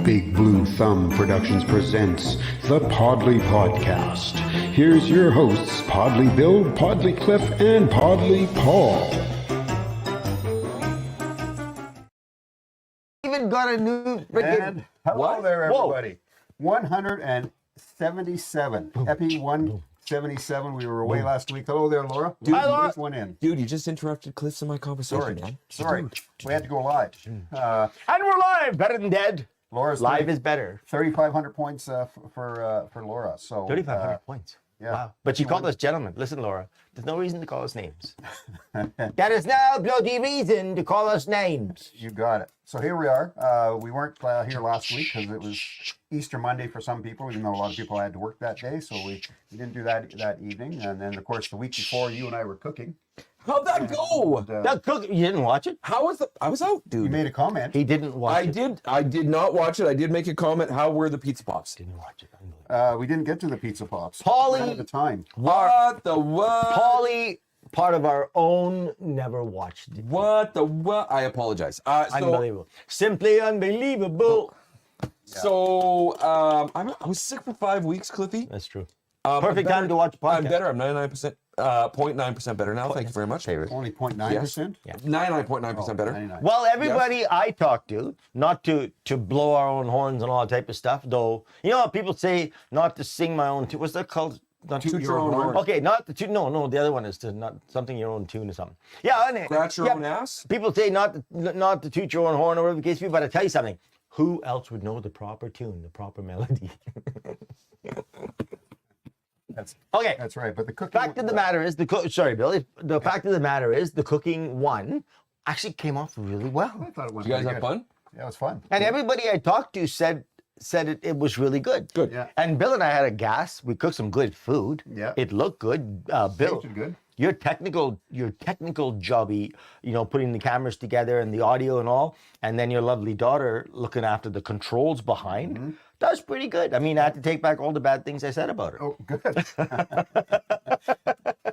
Big Blue Thumb Productions presents the Podlie Podcast. Here's your hosts, Podlie Bill, Podlie Cliff, and Podlie Paul. Even got a new And hello there, everybody. Whoa. 177. Epi 177. We were away last week. Hello there, Laura. Dude, hi, Laura. One in. Dude, you just interrupted Cliff's and my conversation, man. Sorry. We had to go live. And we're live. Better than dead. Laura's Live is better. 3,500 points for Laura. So 3,500 points. Yeah. Wow. But she called us gentlemen. Listen, Laura, there's no reason to call us names. That is no bloody reason to call us names. You got it. So here we are. We weren't here last week because it was Easter Monday for some people, even though a lot of people had to work that day. So we didn't do that evening. And then, of course, the week before, you and I were cooking. How'd that go? That cook, you didn't watch it? How was the? I was out, dude. You made a comment. He didn't watch it. I did not watch it. I did make a comment. How were the pizza pops? Didn't watch it. We didn't get to the pizza pops. Paulie. Ran out of time. What the what? Paulie, part of our own, never watched it. What the what? I apologize. Unbelievable. Simply unbelievable. So I was sick for 5 weeks, Cliffy. That's true. I'm Perfect better- time to watch a podcast. I'm better. I'm 99%, 0.9% better now. Thank you very much. Only 0.9%? Yeah. 99.9% better. 99. Well, everybody I talk to, not to blow our own horns and all that type of stuff, though. You know how people say not to sing my own tune. What's that called? Not Toot your own horn. Okay, not the tune. No, the other one is to not something your own tune or something. Yeah, anyway, Scratch your own ass? People say not to toot your own horn or whatever the case be, but I tell you something. Who else would know the proper tune, the proper melody? Okay. That's right. But the cooking. Fact of the matter is sorry, Billy. The fact of the matter is the cooking one actually came off really well. I thought it went Did you guys pretty have good. fun? Yeah, it was fun. And everybody I talked to said it was really good. Good. Yeah. And Bill and I had a gas. We cooked some good food. Yeah. It looked good. Bill, Tasted good. your technical jobby, putting the cameras together and the audio and all, and then your lovely daughter looking after the controls behind. Mm-hmm. That was pretty good. I mean, I had to take back all the bad things I said about her. Oh, good.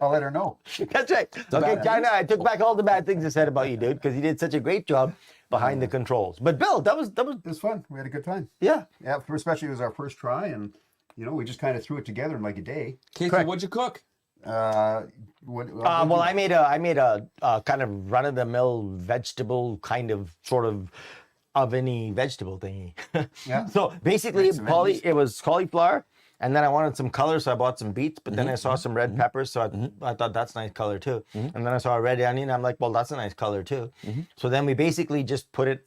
I'll let her know. That's right. Okay, China, I took back all the bad things I said about you, dude, because you did such a great job behind the controls. But Bill, that was It was fun. We had a good time. yeah. Yeah, especially it was our first try, and we just kind of threw it together in like a day. Okay, so Correct. what'd you cook? Well, I made a kind of run-of-the-mill vegetable kind of sort of oveny vegetable thingy. Yeah. So basically, Mix of veggies. it was cauliflower, and then I wanted some color, so I bought some beets. But then I saw some red peppers, so I thought that's nice color too. And then I saw a red onion. I'm like, well, that's a nice color too. So then we basically just put it,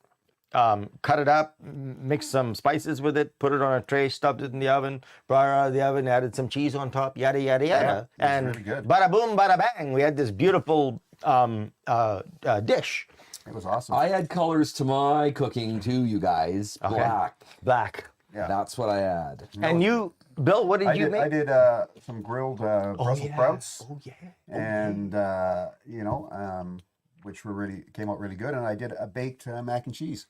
cut it up, mixed some spices with it, put it on a tray, stuffed it in the oven, brought it out of the oven, added some cheese on top, yada yada yada, Yeah, and really good. bada boom, bada bang, we had this beautiful dish. It was awesome. I had colors to my cooking too, you guys. Black. Yeah. That's what I had. And you, Bill, what did you make? I did some grilled Brussels sprouts, Oh yeah. and which came out really good. And I did a baked mac and cheese.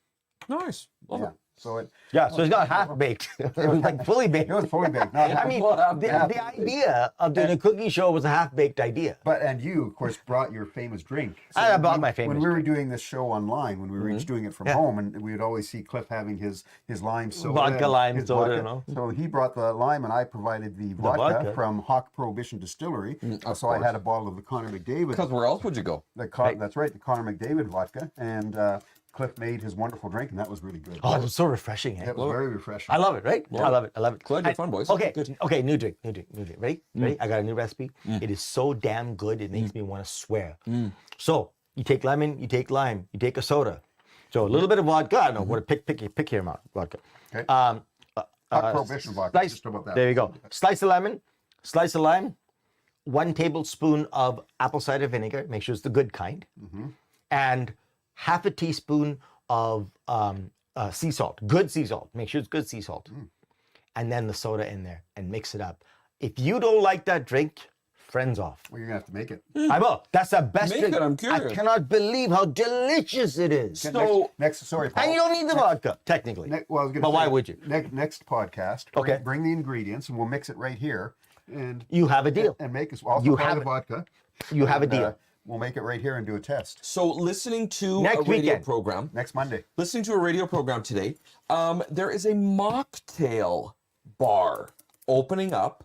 Nice. Love Yeah. it. So it So it's not half baked. It was like fully baked. it was fully baked. Not I mean, the idea of doing a cooking show was a half-baked idea. And you, of course, brought your famous drink. I brought my famous When we were doing this show online, when we were each doing it from home, and we would always see Cliff having his lime soda. Vodka, and lime his soda, vodka. So he brought the lime, and I provided the vodka from Hawk Prohibition Distillery. So I had a bottle of the Connor McDavid. Because where else would you go? That's right, the Connor McDavid vodka. And Cliff made his wonderful drink, and that was really good. Oh, it was so refreshing. Eh? It was very refreshing. I love it, right? I love it. Glad you're fun, boys. Okay, Good. okay, new drink. Ready? I got a new recipe. It is so damn good, it makes me want to swear. So, you take lemon, you take lime, you take a soda. So, a little bit of vodka. I don't know, what pick your amount, vodka. Okay. Um, Hawk Prohibition vodka, just about that. There you go. Slice of lemon, slice of lime, 1 tablespoon of apple cider vinegar, make sure it's the good kind, and half a teaspoon of sea salt, good sea salt. Make sure it's good sea salt. And then the soda in there and mix it up. If you don't like that drink, friends off. Well, you're going to have to make it. I will. That's the best Make drink. it, I'm curious. I cannot believe how delicious it is. So- Sorry, Paul. And you don't need the vodka, technically. Well, I was gonna But say, why would you? Next podcast, Okay. bring the ingredients, and we'll mix it right here. And You have a deal. And make us also You try have the it. vodka. You have a And, deal. we'll make it right here and do a test So listening to Next a radio weekend. program, next Monday. listening to a radio program today, there is a mocktail bar opening up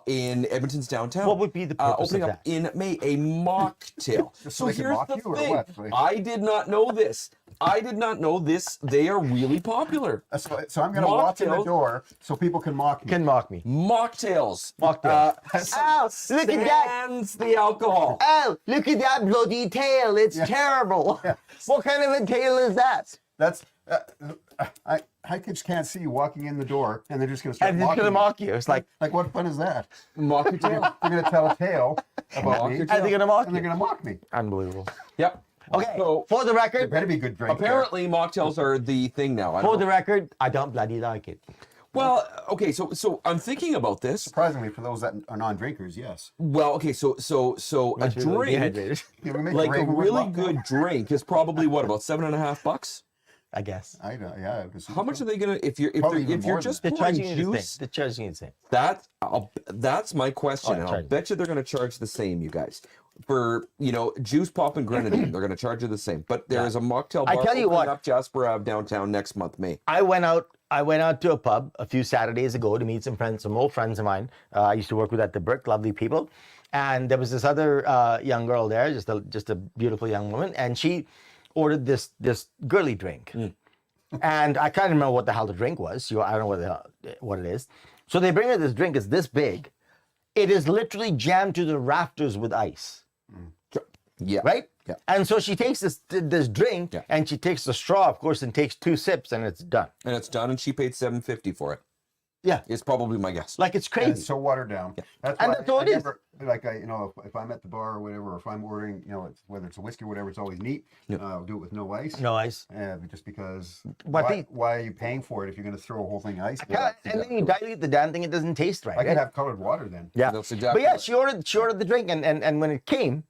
in Edmonton's downtown. What would be the purpose opening of up that? in May? A mocktail. Just So so they can here's mock the you or thing. what? Like- I did not know this. I did not know this. They are really popular. So I'm going to walk in the Mocktails. door so people can mock me. Can mock me. Mocktails. Mocktail. Oh, look at that. Sans the alcohol. Oh, look at that bloody tail. It's terrible. What kind of a tail is that? That's I just can't see you walking in the door and they're just going to start I'm just mocking going to you. mock you. It's like, Like, what fun is that? Mock your tail. They're going to tell a tale about me, Mock your and are they going to mock they're you? going to mock me. Unbelievable. Yep. Okay, So for the It record, better be good drink. apparently mocktails are the thing now. I don't for the know. record, I don't bloody like it. Well, okay, so I'm thinking about this. Surprisingly, for those that are non-drinkers, yes. Well, okay, so a Makes me really drink, dehydrated, Yeah, we make like a Ravenwood really mocktail. good drink, is probably what, about $7.50? I guess. I don't, yeah. How much are they gonna if you're Probably even if you're more than just They're pouring charging you the juice? same. They're charging you the same. That's my question, Oh, and I'll charging. bet you they're gonna charge the same, you guys. For juice pop and grenadine, they're gonna charge you the same. But there is a mocktail bar I tell you opening what. up Jasper Ave downtown next month, May. I went out to a pub a few Saturdays ago to meet some old friends of mine. I used to work with at the Brick, lovely people, and there was this other young girl there, just a beautiful young woman, and she ordered this girly drink, and I can't remember what the hell the drink was. I don't know what it is. So they bring her this drink. It's this big. It is literally jammed to the rafters with ice. Yeah. Right? Yeah. And so she takes this drink, Yeah. and she takes the straw, of course, and takes 2 sips, and it's done. And it's done, and she paid $7.50 for it. Yeah. It's probably my guess. Like it's And crazy. it's so watered down. That's And why that's all I it is. never, like if I'm at the bar or whatever, or if I'm ordering, whether it's a whiskey or whatever, it's always neat. I'll do it with no ice. No ice. Just because. But why are you paying for it if you're going to throw a whole thing of ice? And then you dilute the damn thing, it doesn't taste right. I could right? have colored water then. Yeah. That's exactly But yeah, right. she ordered the drink, and when it came,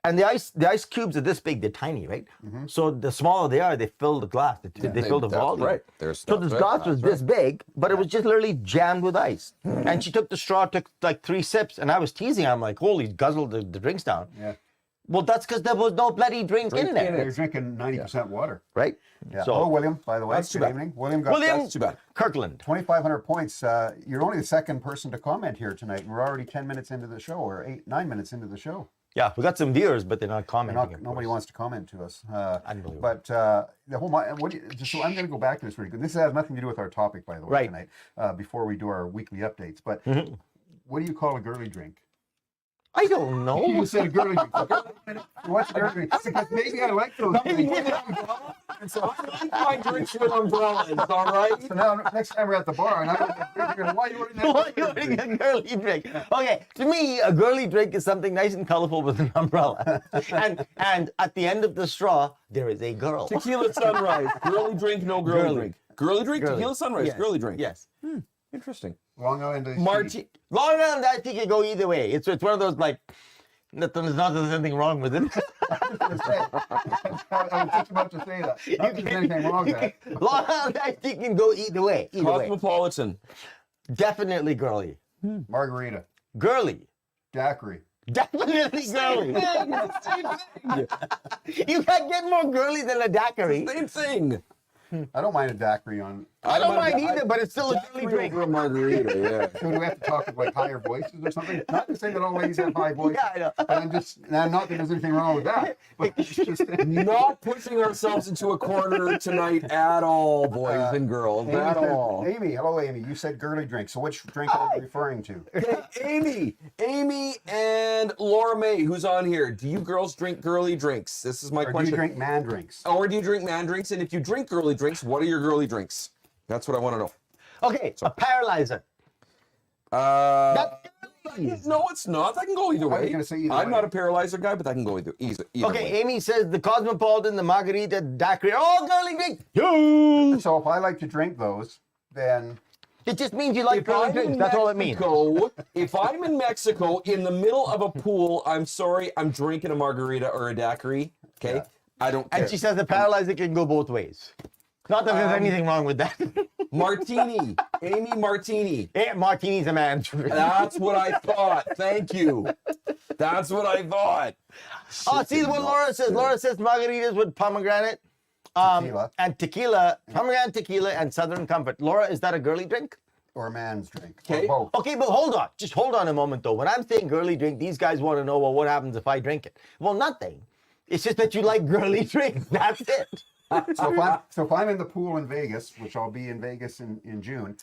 and the ice cubes are this big, they're tiny, right? So the smaller they are, they fill the glass. They fill the that's volume. right. So this glass was this big, but it was just literally jammed with ice. And she took the straw, took like 3 sips, and I was teasing her. I'm like, holy, guzzled the drinks down. Yeah. Well, that's because there was no bloody drink in there, You're drinking 90% water. right? Yeah. So, Hello, William, by the way. That's too Good bad. evening. William got William That's too bad. Kirkland. 2,500 points. You're only the second person to comment here tonight. We're already 10 minutes into the show, or 9 minutes into the show. Yeah, we got some viewers, but they're not commenting. of Nobody course. wants to comment to us. Unbelievable. But the whole so I'm going to go back to this really good. This has nothing to do with our topic, by the way, Right. tonight. Before we do our weekly updates, but what do you call a girly drink? I don't know. You said a girly drink. What's a girly drink? Because maybe I like those. My drinks with umbrellas, all right? So now next time we're at the bar and I'm going, why are you ordering that? Why are you ordering a girly drink? Okay, to me, a girly drink is something nice and colorful with an umbrella. And at the end of the straw, there is a girl. Tequila sunrise. Girly drink, no girly, Girly. drink. Girly drink, Girly. tequila sunrise, Yes. girly drink. Yes. Interesting. Long Island iced tea. Marti. Long Island iced tea can go either way. It's one of those like, there's not there's anything wrong with it. I was just about to say that. Not that there's anything wrong with that. Long Island iced tea can go either way. Either way. Cosmopolitan. Definitely girly. Margarita, Girly. daiquiri. Definitely girly. You can't get more girly than a daiquiri. Same thing. I don't mind a daiquiri on. I don't mind either, but it's still a girly Daiquiri drink. over a margarita, yeah. So do we have to talk with like higher voices or something? Not to say that all ladies have high voices. Yeah, I know. But I'm not that there's anything wrong with that. But it's just Not pushing ourselves into a corner tonight at all, boys and girls. At all. Amy, hello, Amy. You said girly drink. So which drink are you referring to? Okay, Amy and Laura May, who's on here. Do you girls drink girly drinks? This is my Or do you question. drink man drinks? Or do you drink man drinks? And if you drink girly drinks, what are your girly drinks? That's what I want to know. Okay, a paralyzer. Uh, That's no, it's not. That can go either I was way. gonna say either I'm way. not a paralyzer guy, but that can go either Okay, way. Amy says the Cosmopolitan, the Margarita, daiquiri, all girly drinks. Yo! So if I like to drink those, then It just means you like girly drinks. That's all it means. If I'm in Mexico in the middle of a pool, I'm sorry, I'm drinking a margarita or a daiquiri. Okay, Yeah. I don't care. And she says the paralyzer can go both ways. Not that there's anything wrong with that. Martini. Amy Martini. Martini's a man. That's what I thought. Thank you. That's what I thought. Oh, see what Laura says. Laura says margaritas with pomegranate. Tequila. And tequila, pomegranate tequila and Southern Comfort. Laura, is that a girly drink? Or a man's drink. Okay. Or both. Okay, but hold on. Just hold on a moment, though. When I'm saying girly drink, these guys want to know, well, what happens if I drink it? Well, nothing. It's just that you like girly drinks. That's it. So if I'm in the pool in Vegas, which I'll be in Vegas in June.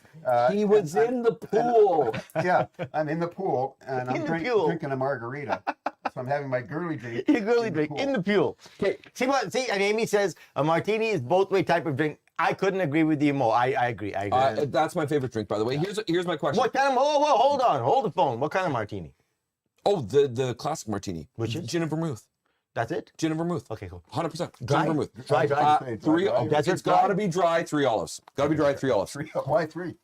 He was in the pool. Yeah, I'm in the pool and I'm In the pool. drinking a margarita. So I'm having my girly drink. You girly in the drink pool. in the pool. Okay. See, and Amy says a martini is both way type of drink. I couldn't agree with you more. I agree. I agree. That's my favorite drink, by the way. Here's my question. What kind of? Whoa, hold on, hold the phone. What kind of martini? Oh, the classic martini. Which is? Gin and vermouth. That's it. Gin and vermouth. Okay, cool. 100%. Gin Dry? and vermouth. Dry. Dry. That's It's it, got to dry? be dry. 3 olives. Got to be dry. 3 olives. Why 3?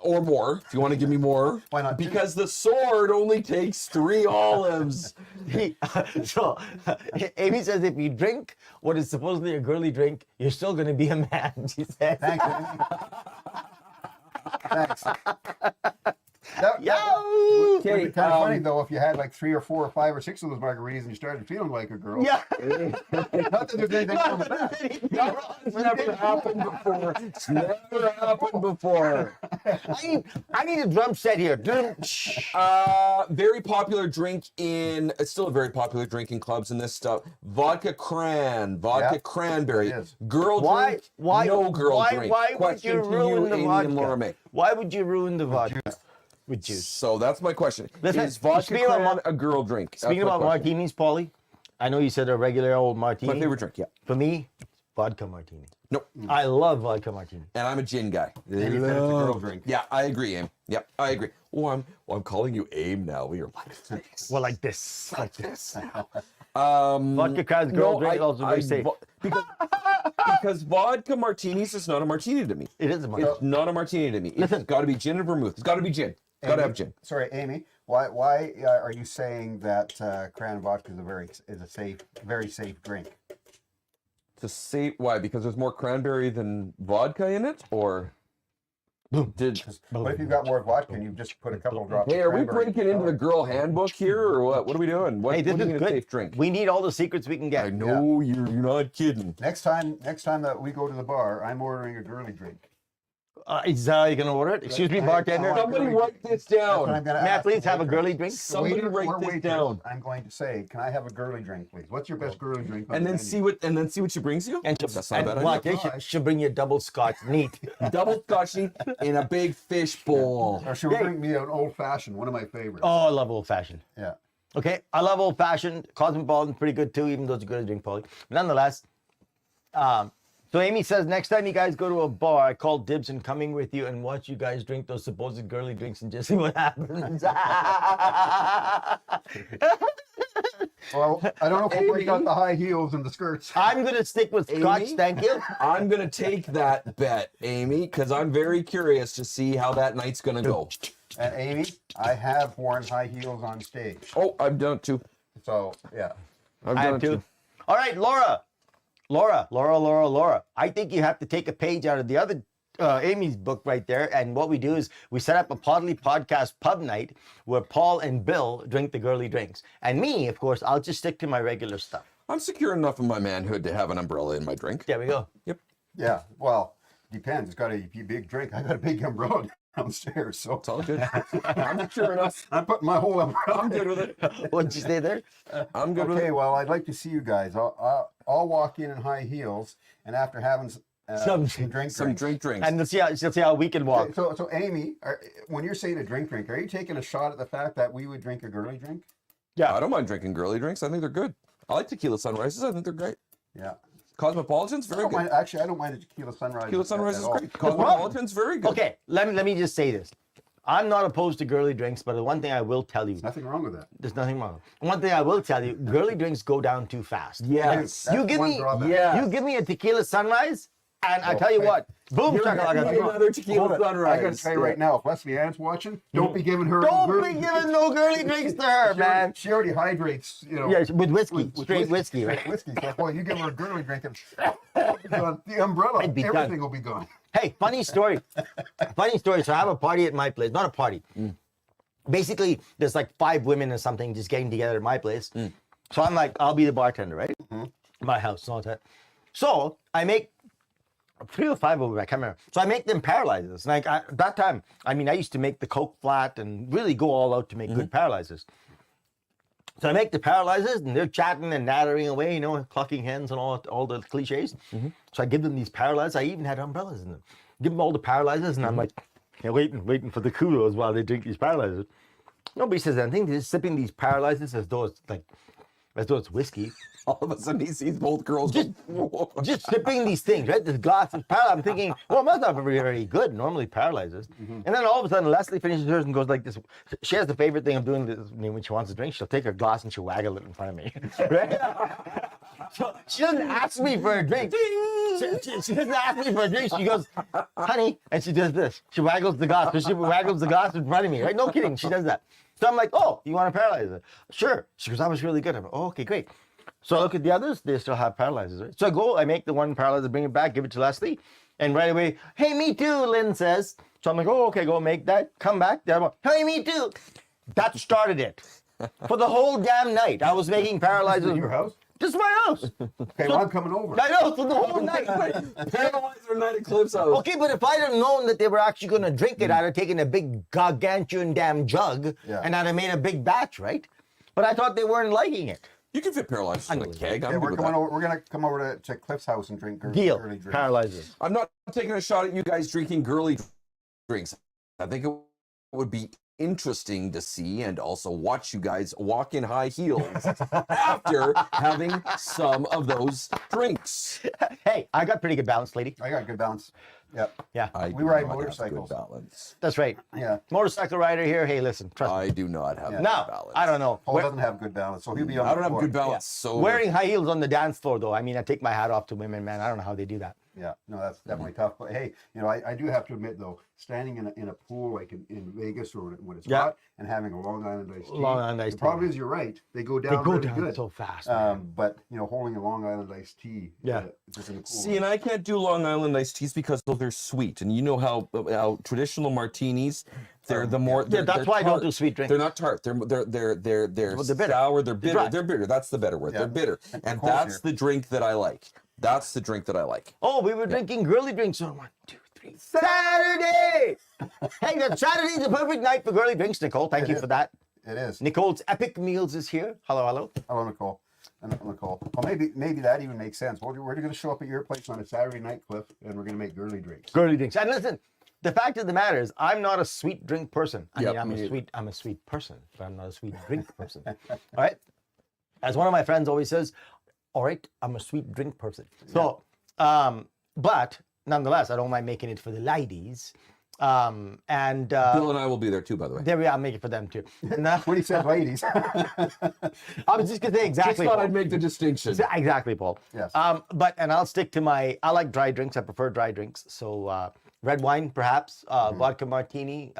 Or more, if you want to give me more. Why not two? Because the sword only takes 3 olives. So, Amy says if you drink what is supposedly a girly drink, you're still going to be a man. She said. Thanks, Amy. Thanks. That would be Yo! kind of funny though if you had like 3 or 4 or 5 or 6 of those margaritas and you started feeling like a girl. Yeah. Not that there's anything wrong with that. It's never happened before. It's never happened before. I need a drum set here. Very popular drink it's still a very popular drink in clubs and this stuff. Vodka cranberry. It is. Girl drink, no girl drink. Why would Question you to ruin the Amy and Laura vodka? May. Why would you ruin the vodka with juice? So that's my question. Listen, Is vodka speaking about cran a girl drink? That's Speaking my about question. martinis, Paulie, I know you said a regular old martini. My favorite drink, yeah. For me, vodka martini. Nope. I love vodka martini. And I'm a gin guy. Amy said it's a girl drink. Yeah, I agree, Aim. Yep, I agree. I'm calling you Aim now. You're like this. Well, like this. Like this. Vodka crowd's girl drink, also very safe. Because vodka martinis is not a martini to me. It is a martini. It's not a martini to me. It's got to be gin and vermouth. It's got to be gin. Got to have gin. Sorry, Amy. Why are you saying that cran vodka is a very safe drink? To say why? Because there's more cranberry than vodka in it, or What if you've got more vodka and you've just put a couple of drops? Hey, of are we cranberry breaking into the girl handbook here, or what? What are we doing? What, Hey, this what is is a good. safe drink? We need all the secrets we can get. I know you're not kidding. Next time that we go to the bar, I'm ordering a girly drink. Is you going to order it? Excuse me, bartender. I- Somebody write this That's what down. I'm gonna May I ask please the have a waitress. girly drink? Somebody Waiter write or this waitress, down. I'm going to say, can I have a girly drink, please? What's your best girly drink? on And the then menu? see what she brings you. And That's not a bad what? idea. She'll bring you a double scotch neat. Double scotchy in a big fish bowl. Or she'll bring me an old fashioned, one of my favorites. Oh, I love old fashioned. Yeah. Okay, I love old fashioned. Cosmopolitan's pretty good too, even though it's a good drink, Paulie. Nonetheless, so Amy says next time you guys go to a bar, I call dibs and coming with you and watch you guys drink those supposed girly drinks and just see what happens. Well, I don't know if we got the high heels and the skirts. I'm gonna stick with scotch, Amy? thank you. I'm gonna take that bet, Amy, because I'm very curious to see how that night's gonna go. And Amy, I have worn high heels on stage. Oh, I've done it too. So, yeah. I've I done have it too. too. All right, Laura. I think you have to take a page out of the other Amy's book right there. And what we do is we set up a Podlie podcast pub night where Paul and Bill drink the girly drinks. And me, of course, I'll just stick to my regular stuff. I'm secure enough in my manhood to have an umbrella in my drink. There we go. Yep. Yeah. Well, depends. It's got to be a big drink. I got a big umbrella downstairs. So It's all good. I'm secure enough. I'm putting my whole umbrella. I'm good with it. What'd you say there? I'm good with Okay, it. well, I'd like to see you guys. I'll walk in high heels, and after having some drinks. Drinks. And she'll see how we can walk. So Amy, when you're saying a drink, are you taking a shot at the fact that we would drink a girly drink? I don't mind drinking girly drinks. I think they're good. I like tequila sunrises. I think they're great. Yeah. Cosmopolitan's I very don't good. mind, actually, I don't mind the tequila sunrise. Tequila sunrise at is all. great. Cosmopolitan's very good. Okay, let me just say this. I'm not opposed to girly drinks, but the one thing I will tell you, Nothing wrong with that. there's nothing wrong. One thing I will tell you, girly drinks go down too fast. Yes. That's You give one me, drawback. you give me a tequila sunrise, and I tell you what, boom, You're shakalaka, getting boom. another tequila Hold it. sunrise. I gotta tell you right now, if Leslie Ann's watching, don't be giving her. Don't girly be drinks. giving no girly drinks to her, man. She already hydrates, you know. Yeah, with whiskey, with straight whiskey, right? Whiskey. So, boy, you give her a girly drink and gone. The umbrella, I'd be done. everything will be gone. Hey, funny story. Funny story. So I have a party at my place. Not a party. Basically, there's like 5 women or something just getting together at my place. So I'm like, I'll be the bartender, right? My house, and all that. So I make 3 or 5 of them, I can't remember. So I make them paralyzers. Like that time, I mean, I used to make the Coke flat and really go all out to make good paralyzers. So I make the paralyzers and they're chatting and nattering away, you know, clucking hens and all the cliches. So I give them these paralyzers. I even had umbrellas in them. Give them all the paralyzers and I'm like, waiting for the kudos while they drink these paralyzers. Nobody says anything. They're just sipping these paralyzers as though it's whiskey. All of a sudden, he sees both girls Just sipping these things, right? This glass of paralyzers. I'm thinking, well, it must not be very good. Normally paralyzers. And then all of a sudden, Leslie finishes hers and goes like this. She has the favorite thing of doing this when she wants to drink. She'll take her glass and she'll waggle it in front of me, right? So she doesn't ask me for a drink. She doesn't ask me for a drink. She goes, honey, and she does this. She waggles the glass. So she waggles the glass in front of me, right? No kidding. She does that. So I'm like, oh, you want to paralyze it? Sure. She goes, that was really good. I'm like, oh, okay, great. So I look at the others, they still have paralyzers, right? So I go, I make the one paralyzer, bring it back, give it to Leslie, and right away, hey, me too, Lynn says. So I'm like, oh, okay, go make that, come back. The other one, hey, me too. That started it. For the whole damn night, I was making paralyzers. Your house? Just my house. Okay, well, I'm coming over. I know, for the whole night. Paralyzer night at Cliff's house. Okay, but if I'd have known that they were actually going to drink it, I'd have taken a big gargantuan damn jug, and I'd have made a big batch, right? But I thought they weren't liking it. You can fit paralyzers in a keg. Yeah, we're going to come over to Cliff's house and drink Deal. early drinks. Paralyzers. I'm not taking a shot at you guys drinking girly drinks. I think it would be interesting to see and also watch you guys walk in high heels after having some of those drinks. Hey, I got pretty good balance, lady. I got good balance. Yep. Yeah, We ride do not have motorcycles. good balance. that's right. Yeah. Motorcycle rider here. Hey, listen, trust me. I do not have good No, balance. I don't know. Paul doesn't have good balance, so he'll be on I the don't have floor. good balance. So Wearing high heels on the dance floor, though. I mean, I take my hat off to women, man. I don't know how they do that. Yeah, no, that's definitely tough. But hey, you know, I do have to admit though, standing in a pool like in Vegas or when it's hot and having a Long Island iced tea. Long Island iced The problem tea. is you're right; they go They down. go really down good. so fast. But you know, holding a Long Island iced tea. Just in the pool. See, and I can't do Long Island iced teas because they're sweet, and you know how traditional martinis, they're the more. Yeah, that's they're why I don't tart. do sweet drinks. They're not tart. They're Well, they're bitter. sour. They're bitter. dry. They're bitter. That's the better word. Yeah. They're bitter, and Cole's that's here. the drink that I like. That's the drink that I like. Oh, we were drinking girly drinks on 1, 2, 3 Saturday. Hey, Saturday's the perfect night for girly drinks, Nicole. Thank you for that. It is. Nicole's Epic Meals is here. Hello, hello. Hello, Nicole. Nicole. Well, maybe that even makes sense. We're going to show up at your place on a Saturday night, Cliff, and we're going to make girly drinks. Girly drinks. And listen, the fact of the matter is, I'm not a sweet drink person. I Yep, mean, me I'm a sweet person, but I'm not a sweet drink person. All right. As one of my friends always says, all right, I'm a sweet drink person. So, but nonetheless, I don't mind making it for the ladies. Bill and I will be there too, by the way. There we are. I'll make it for them too. No, When he said ladies. I was just gonna say Just exactly. thought Paul. I'd make the distinction. Exactly, Paul. Yes. And I'll stick to I like dry drinks. I prefer dry drinks. So red wine, perhaps, vodka martini,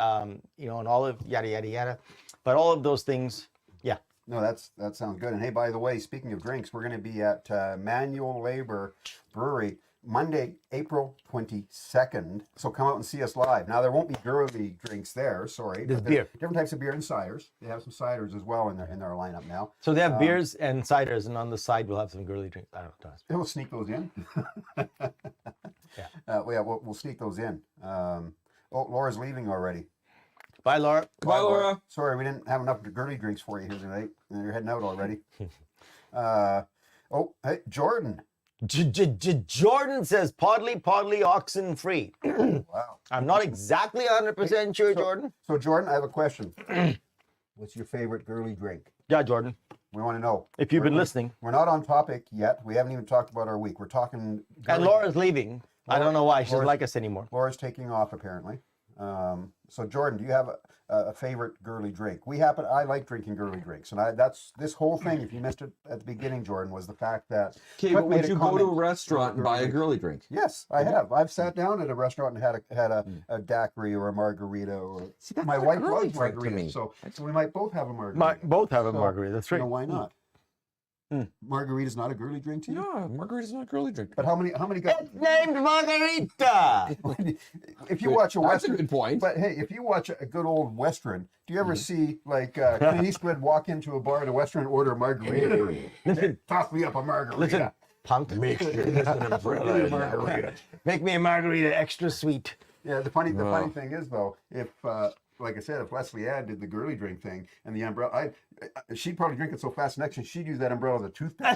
you know, an olive, yada yada yada. But all of those things, yeah. No, that sounds good. And hey, by the way, speaking of drinks, we're going to be at Manual Labor Brewery Monday, April 22nd. So come out and see us live. Now, there won't be girly drinks there, sorry. There's but beer. Different types of beer and ciders. They have some ciders as well in their lineup now. So they have beers and ciders, and on the side we'll have some girly drinks. I don't know. We'll sneak those in. We'll sneak those in. Laura's leaving already. Bye, Laura. Bye, Laura. Sorry, we didn't have enough girly drinks for you here tonight. You're heading out already. Hey, Jordan. Jordan says Podlie, oxen free. Wow. I'm not exactly 100% sure, Jordan. So, Jordan, I have a question. What's your favorite girly drink? Yeah, Jordan. We want to know. If you've been listening. We're not on topic yet. We haven't even talked about our week. We're talking. And girly- Laura's leaving. I don't know why. She doesn't Laura's- like us anymore. Laura's taking off apparently. So Jordan, do you have a favorite girly drink? I like drinking girly drinks, and that's this whole thing. If you missed it at the beginning, Jordan, was the fact that. Okay, Cliff but made would a you go to a comment restaurant and about buy a girly girly drink? Yes, I have. I've sat down at a restaurant and had a daiquiri or a margarita, or See, that's my not a wife girly loves drink to margaritas, me. so we might both have a margarita. Both have a So, margarita. That's right. You know, why not? Margarita's not a girly drink to you? Yeah, margarita's not a girly drink. But how many guys? It's named Margarita. If you watch a That's Western, a good point. but hey, if you watch a good old Western, do you ever see like Clint Eastwood walk into a bar at a Western and order a margarita? Listen, Toss me up a margarita. listen, punk. Make sure there's an umbrella in that margarita. Make me a margarita extra sweet. Yeah, the funny thing is though, if like I said, if Leslie Ann did the girly drink thing and the umbrella, she'd probably drink it so fast next thing she'd use that umbrella as a toothpick.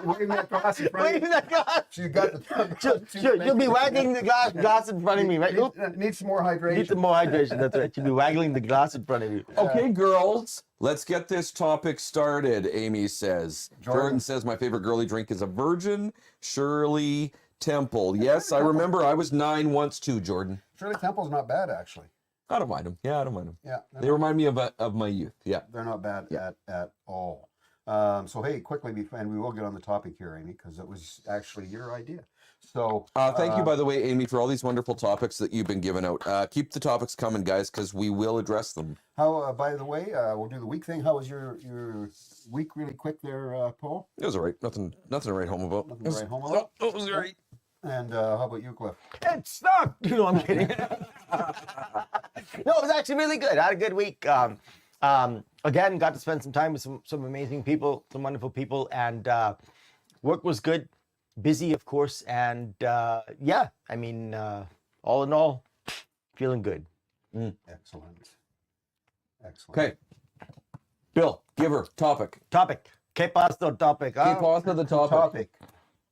Waving that glass in front of Waving you. that glass. She's got the You'll be waggling the glass in front of me, right? Oop. Needs some more hydration. Need some more hydration. That's right. You'll be waggling the glass in front of you. Okay, girls, let's get this topic started, Amy says. Jordan says, my favorite girly drink is a virgin. Shirley Temple. Yes, I remember I was 9 once too, Jordan. Shirley Temple's not bad actually. I don't mind them. Yeah, I don't mind them. Yeah, They remind me of my youth. Yeah. they're not bad at all. So hey, quickly, and we will get on the topic here, Amy, because it was actually your idea. So Thank you, by the way, Amy, for all these wonderful topics that you've been giving out. Keep the topics coming, guys, because we will address them. how? By the way, we'll do the week thing. How was your week? Really quick there, Paul. It was all right. Nothing to write home about. Nothing to write home about? It was all right. And how about you, Cliff? It sucked. You know, I'm kidding. No, it was actually really good. I had a good week. Again, got to spend some time with some amazing people, some wonderful people, and work was good. Busy, of course, and yeah, I mean, all in all, feeling good. Excellent. Okay. Bill, give her topic. Topic. Que pasto topic. Keep on to the topic. Topic: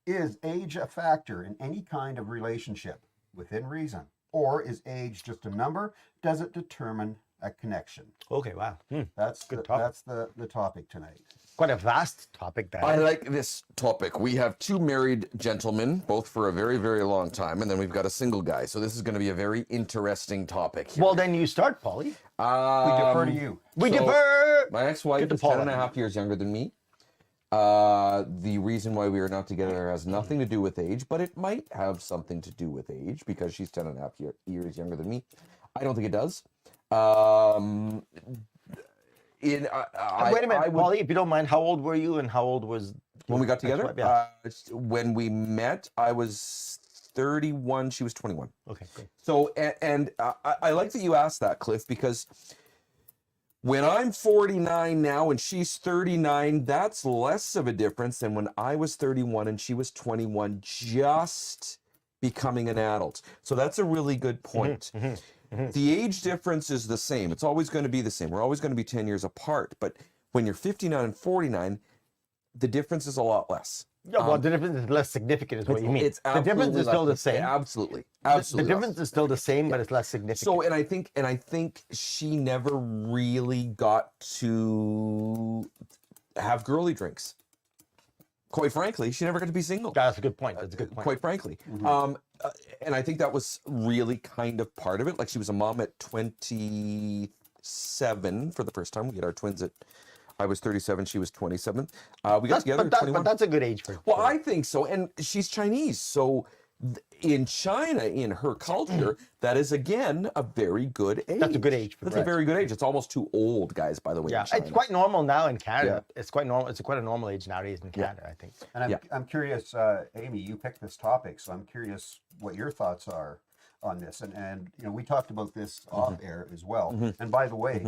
is age a factor in any kind of relationship within reason, or is age just a number? Does it determine a connection? Okay, wow. That's Good the, topic. that's the topic tonight. Quite a vast topic that. I like this topic. We have 2 married gentlemen, both for a very, very long time, and then we've got a single guy. So this is going to be a very interesting topic. Here. Well, then you start, Polly. We defer to you. We so defer. My ex-wife Get the is Paul 10 and a out. half years younger than me. The reason why we are not together has nothing to do with age, but it might have something to do with age because she's 10 and a half years younger than me. I don't think it does. Wait a minute, Polly, if you don't mind, how old were you and how old was When we got together, ex-wife? Yeah. when we met, I was 31, she was 21. Okay, great. So, and I like that you asked that, Cliff, because when I'm 49 now and she's 39, that's less of a difference than when I was 31 and she was 21, just becoming an adult. So that's a really good point. The age difference is the same. It's always going to be the same. We're always going to be 10 years apart. But when you're 59 and 49, the difference is a lot less. Yeah, well, the difference is less significant, is what you mean. It's The difference absolutely is still less- the same. Absolutely, The absolutely. difference is still the same, but it's less significant. So, and I think she never really got to have girly drinks. Quite frankly, she never got to be single. That's a good point. That's a good point. Quite frankly, and I think that was really kind of part of it. Like she was a mom at 27 for the first time. We had our twins at. I was 37. She was 27. We got together at 21. But that's a good age for. Well, I think so. And she's Chinese. So in China, in her culture, that is, again, a very good age. That's a good age for That's that. a very good age. It's almost too old, guys, by the way. Yeah, in China. it's quite normal now in Canada. It's quite normal. It's quite a normal age nowadays in Canada, I think. And I'm curious, Amy, you picked this topic, so I'm curious what your thoughts are on this. And you know, we talked about this off air as well. And by the way,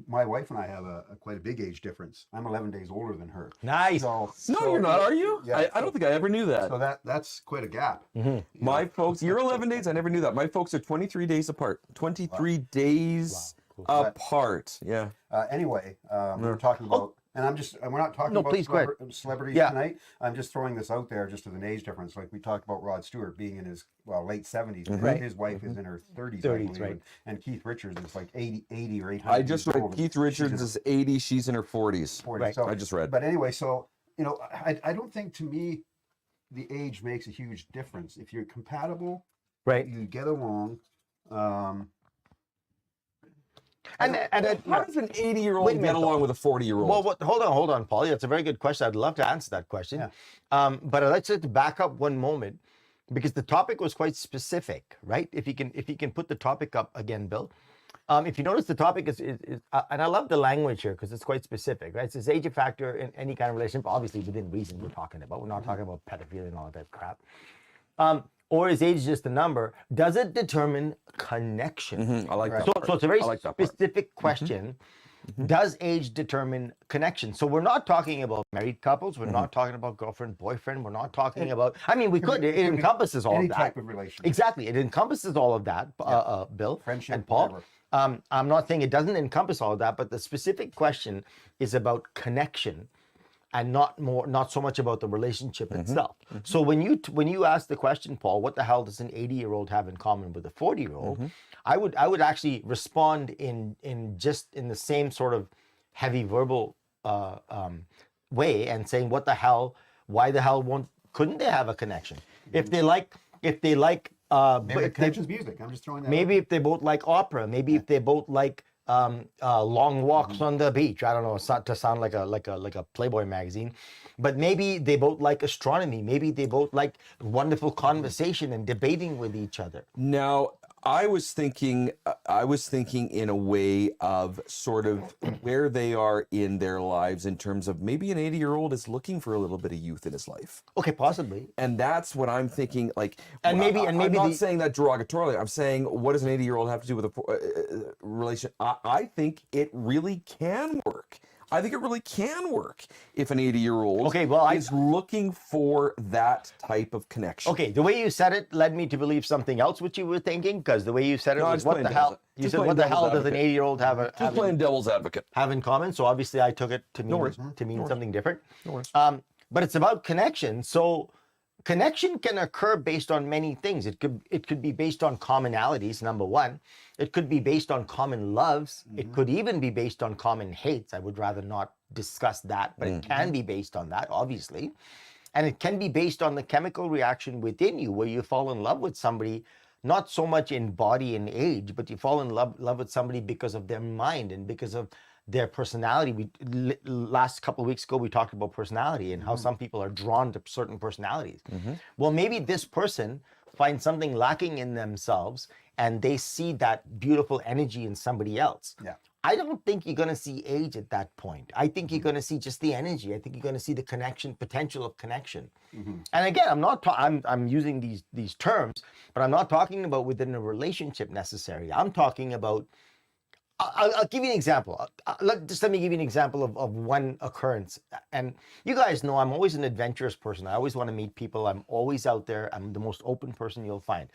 my wife and I have quite a big age difference. I'm 11 days older than her. Nice. No, you're not, are you? Yeah, I don't think I ever knew that. So that's quite a gap. My folks, you're 11 days. I never knew that. My folks are 23 days apart. 23 days apart. Yeah. Anyway, we were talking about, and we're not talking about please, go ahead. celebrities Yeah. tonight. I'm just throwing this out there just as an age difference. Like we talked about Rod Stewart being in his late 70s. Right. His wife is in her 30s, I 30s, believe, right. and Keith Richards is like 80 or 80. I just read Keith Richards is 80. She's in her 40s. 40. Right. So, I just read. But anyway, so you know, I don't think to me the age makes a huge difference. If you're compatible, Right. you get along. And How does an 80-year-old Wait a get minute, along with a 40-year-old? well, hold on, Polly. That's a very good question. I'd love to answer that question. Yeah. But I'd like to back up one moment because the topic was quite specific, right? If you can put the topic up again, Bill. If you notice, the topic is and I love the language here because it's quite specific, right? It says age a factor in any kind of relationship, obviously within reason we're talking about. We're not talking about pedophilia and all that crap. Or is age just a number? Does it determine connection? I like that. So, part. so it's a very I like that part. specific question. Does age determine connection? So we're not talking about married couples. We're not talking about girlfriend, boyfriend. We're not talking about, I mean, we could. It encompasses all Any of that. type of relationship. Exactly. It encompasses all of that, Bill Friendship, and Paul. whatever. I'm not saying it doesn't encompass all of that, but the specific question is about connection and not so much about the relationship itself. So when you ask the question, Paul, what the hell does an 80-year-old have in common with a 40-year-old? I would actually respond in the same sort of heavy verbal way and saying, what the hell? Why the hell couldn't they have a connection? If they like Maybe the connection's music. I'm just throwing that. maybe if they both like opera, maybe if they both like long walks on the beach. I don't know, it's not to sound like a Playboy magazine, but maybe they both like astronomy. Maybe they both like wonderful conversation and debating with each other. Now, I was thinking in a way of sort of where they are in their lives in terms of maybe an 80-year-old is looking for a little bit of youth in his life. Okay, possibly. And that's what I'm thinking. Like, And maybe I'm not the- saying that derogatorily. I'm saying, what does an 80-year-old have to do with a relation? I think it really can work. I think it really can work if an 80-year-old is looking for that type of connection. Okay, the way you said it led me to believe something else, which you were thinking, because the way you said it was, what the hell? You said, what the hell does an 80-year-old have Just playing devil's advocate. have in common? So obviously I took it to mean something different. But it's about connection. So connection can occur based on many things. It could be based on commonalities, number one. It could be based on common loves. It could even be based on common hates. I would rather not discuss that, but it can be based on that, obviously. And it can be based on the chemical reaction within you, where you fall in love with somebody, not so much in body and age, but you fall in love with somebody because of their mind and because of their personality. Last couple of weeks ago, we talked about personality and how some people are drawn to certain personalities. Well, maybe this person finds something lacking in themselves and they see that beautiful energy in somebody else. Yeah. I don't think you're going to see age at that point. I think you're going to see just the energy. I think you're going to see the connection, potential of connection. And again, I'm using these terms, but I'm not talking about within a relationship necessarily. I'm talking about, I'll give you an example. Let me give you an example of one occurrence. And you guys know I'm always an adventurous person. I always want to meet people. I'm always out there. I'm the most open person you'll find.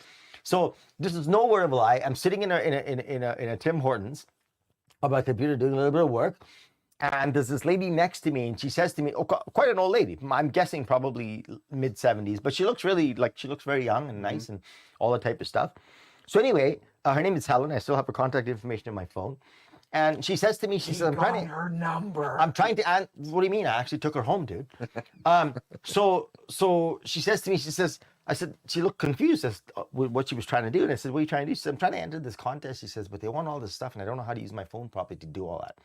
So this is no word of a lie. I'm sitting in a Tim Hortons on my computer doing a little bit of work. And there's this lady next to me, and she says to me, quite an old lady. I'm guessing probably mid 70s, but she looks very young and nice and all that type of stuff. So anyway, her name is Helen. I still have her contact information in my phone. And she says to me, she says, I'm trying to, her number. what do you mean? I actually took her home, dude. So she says to me, she looked confused as with what she was trying to do. And I said, what are you trying to do? She said, I'm trying to enter this contest. She says, but they want all this stuff and I don't know how to use my phone properly to do all that.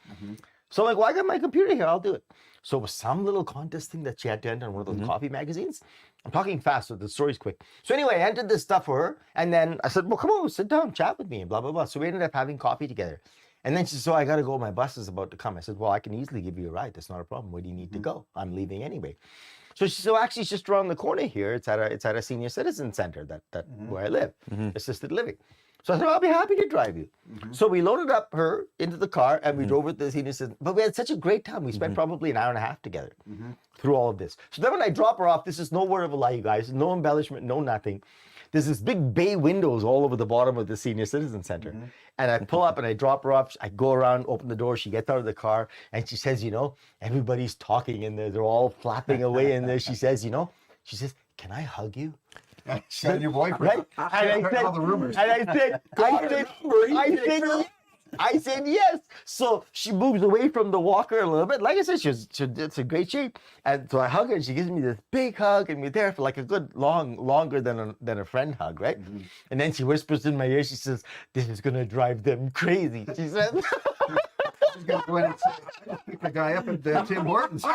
So I'm like, well, I got my computer here. I'll do it. So it was some little contest thing that she had to enter in one of those coffee magazines. I'm talking fast, so the story's quick. So anyway, I entered this stuff for her. And then I said, well, come on, sit down, chat with me, and blah, blah, blah. So we ended up having coffee together. And then she said, so I got to go. My bus is about to come. I said, well, I can easily give you a ride. That's not a problem. Where do you need to go? I'm leaving anyway. So she said, well, actually, it's just around the corner here. It's at a senior citizen center that where I live, assisted living. So I said, I'll be happy to drive you. So we loaded up her into the car and we drove with the senior citizen. But we had such a great time. We spent probably an hour and a half together through all of this. So then when I drop her off, this is no word of a lie, you guys. No embellishment, no nothing. There's this big bay windows all over the bottom of the senior citizen center. And I pull up and I drop her off. I go around, open the door. She gets out of the car and she says, everybody's talking in there. They're all flapping away in there. She says, can I hug you? She said your boyfriend. Right? And I said, all the rumors. And I said yes. So she moves away from the walker a little bit. Like I said, it's a great shape. And so I hug her and she gives me this big hug and we're there for like a good longer than a friend hug, right? And then she whispers in my ear, she says, this is going to drive them crazy. She said, He's gonna go in and say, I just picked a guy up at Tim Hortons.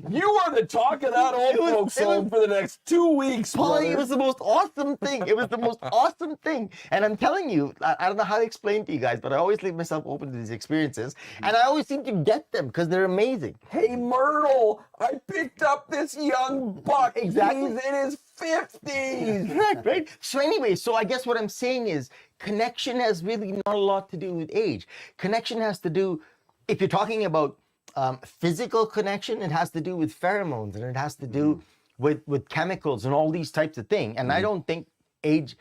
You are the talk of that old folks home for the next 2 weeks, Polly, it brother. was the most awesome thing. It was the most awesome thing. And I'm telling you, I don't know how to explain to you guys, but I always leave myself open to these experiences. And I always seem to get them because they're amazing. Hey, Myrtle, I picked up this young buck. Exactly. He's in his 50s. Correct, right? So anyway, so I guess what I'm saying is connection has really not a lot to do with age. Connection has to do, if you're talking about physical connection, it has to do with pheromones and it has to do with chemicals and all these types of things. And I don't think age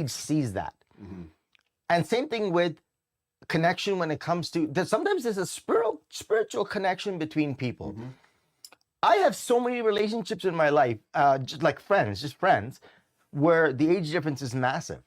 sees that. And same thing with connection when it comes to, sometimes there's a spiritual connection between people. I have so many relationships in my life, just like friends, where the age difference is massive.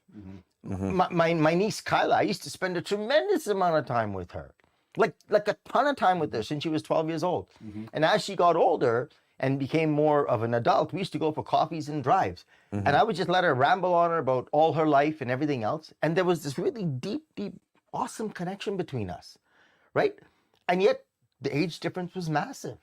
My niece Kyla, I used to spend a tremendous amount of time with her, like a ton of time with her since she was 12 years old. And as she got older and became more of an adult, we used to go for coffees and drives. And I would just let her ramble on about all her life and everything else. And there was this really deep, awesome connection between us, right? And yet the age difference was massive.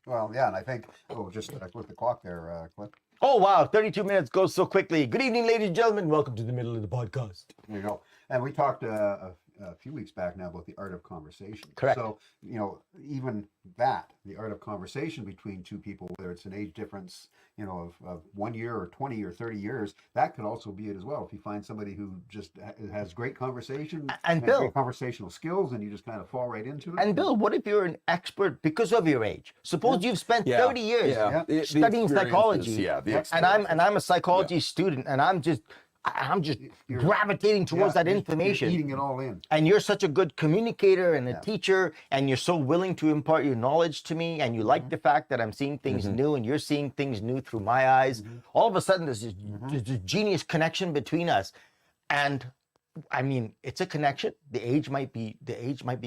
Well, yeah, and I think, just with the clock there, Cliff. Oh, wow. 32 minutes goes so quickly. Good evening, ladies and gentlemen. Welcome to the middle of the podcast. There you go. And we talked a few weeks back now about the art of conversation. Correct. So, even that, the art of conversation between two people, whether it's an age difference, of 1 year or 20 or 30 years, that could also be it as well. If you find somebody who just has great conversation And Bill, great conversational skills and you just kind of fall right into it. And Bill, what if you're an expert because of your age? Suppose you've spent 30 years The studying experiences, psychology. Yeah, the and I'm a psychology student, and I'm just gravitating towards that information. You're eating it all in. And you're such a good communicator and a teacher, and you're so willing to impart your knowledge to me, and you like the fact that I'm seeing things new, and you're seeing things new through my eyes. All of a sudden, there's this genius connection between us, and I mean, it's a connection. The age might be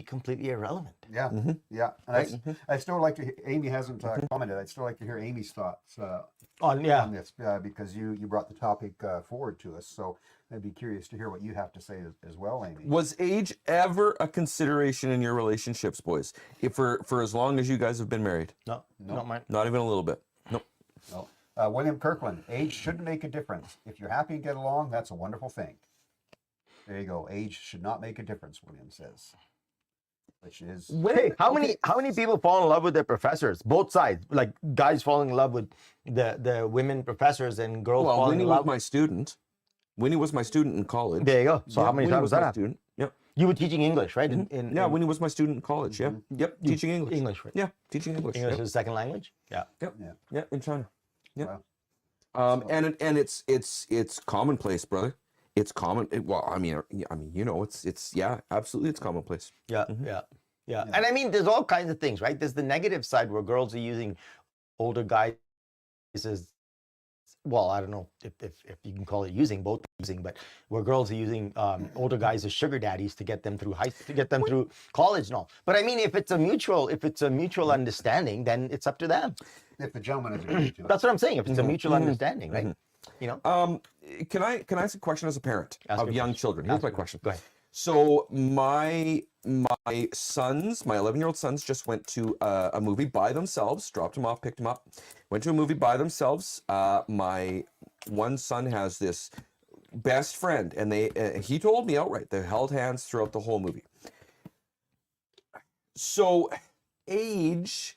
completely irrelevant. Yeah, yeah. And I still like to. Amy hasn't commented. I'd still like to hear Amy's thoughts on this because you brought the topic forward to us. So I'd be curious to hear what you have to say as well, Amy. Was age ever a consideration in your relationships, boys? If for as long as you guys have been married? No, not mine. Not even a little bit. Nope. No. William Kirkland. Age shouldn't make a difference. If you're happy and get along, that's a wonderful thing. There you go. Age should not make a difference, William says. Which is Hey, how many people fall in love with their professors? Both sides, like guys falling in love with the women professors and girls Well, falling Winnie in was love. my student. Winnie was my student in college. There you go. So how many Winnie times was was my that? student. Yep. You were teaching English, right? Winnie was my student in college. Yeah. Yep. Teaching English. English, right? Yeah. Teaching English. English Yep. is a second language. Yeah. Yep. Yeah. Yeah. In China. Yeah. Wow. And it's commonplace, brother. It's common. It's absolutely, it's commonplace. Yeah, yeah. And I mean, there's all kinds of things, right? There's the negative side where girls are using older guys as, well, I don't know if you can call it both using, but where girls are using older guys as sugar daddies to get them through through college and all. But I mean, if it's a mutual understanding, then it's up to them. If the gentleman is agreed to it. That's what I'm saying. If it's a mutual understanding, right? Can I ask a question as a parent of young children? Here's my question. Go ahead. So my 11-year-old sons just went to a movie by themselves, dropped them off, picked them up, went to a movie by themselves. My one son has this best friend, and he told me outright, they held hands throughout the whole movie. So age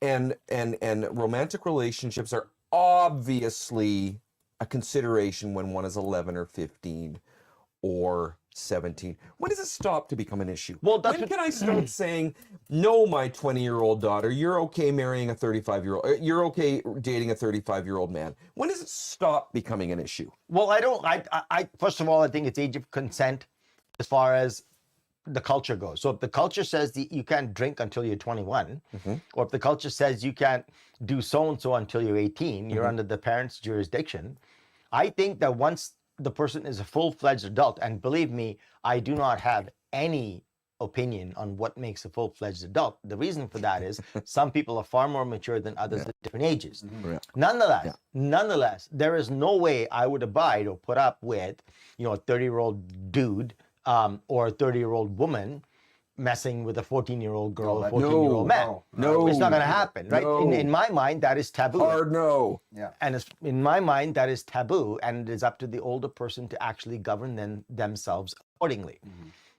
and romantic relationships are obviously a consideration when one is 11 or 15 or 17. When does it stop to become an issue? Well, when can I start saying, no, my 20-year-old daughter, you're okay marrying a 35-year-old, you're okay dating a 35-year-old man? When does it stop becoming an issue? Well, I first of all, I think it's age of consent as far as the culture goes. So if the culture says that you can't drink until you're 21, or if the culture says you can't do so-and-so until you're 18, you're under the parents' jurisdiction. I think that once the person is a full-fledged adult, and believe me, I do not have any opinion on what makes a full-fledged adult. The reason for that is some people are far more mature than others at different ages. Nonetheless, there is no way I would abide or put up with, a 30-year-old dude or a 30-year-old woman messing with a 14-year-old girl, No, a 14-year-old man. No. It's not going to happen, right? No. In my mind, that is taboo. Hard no. Yeah. And in my mind, that is taboo, and it is up to the older person to actually govern themselves accordingly.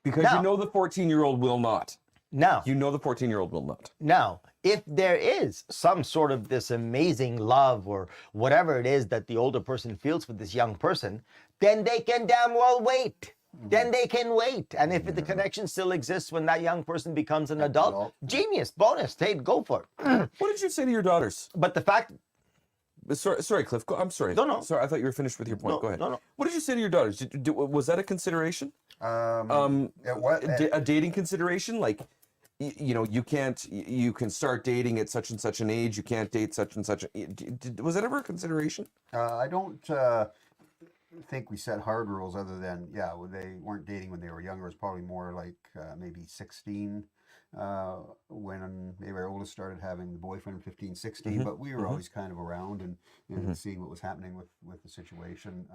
Because Now- you know the 14-year-old will not. Now, You know the 14-year-old will not. Now, if there is some sort of this amazing love or whatever it is that the older person feels for this young person, then they can damn well wait. Then they can wait. And if the connection still exists when that young person becomes an adult, genius, bonus, hey, go for it. What did you say to your daughters? But the fact, Sorry, Cliff. I'm sorry. No. Sorry, I thought you were finished with your point. No, Go ahead. no. What did you say to your daughters? Was that a consideration? It A dating consideration? Like, you know, you can start dating at such and such an age. You can't date such and such. Was that ever a consideration? I don't think we set hard rules other than, they weren't dating when they were younger. It was probably more like maybe 16 when maybe our oldest started having the boyfriend, 15, 16. But we were always kind of around and seeing what was happening with the situation.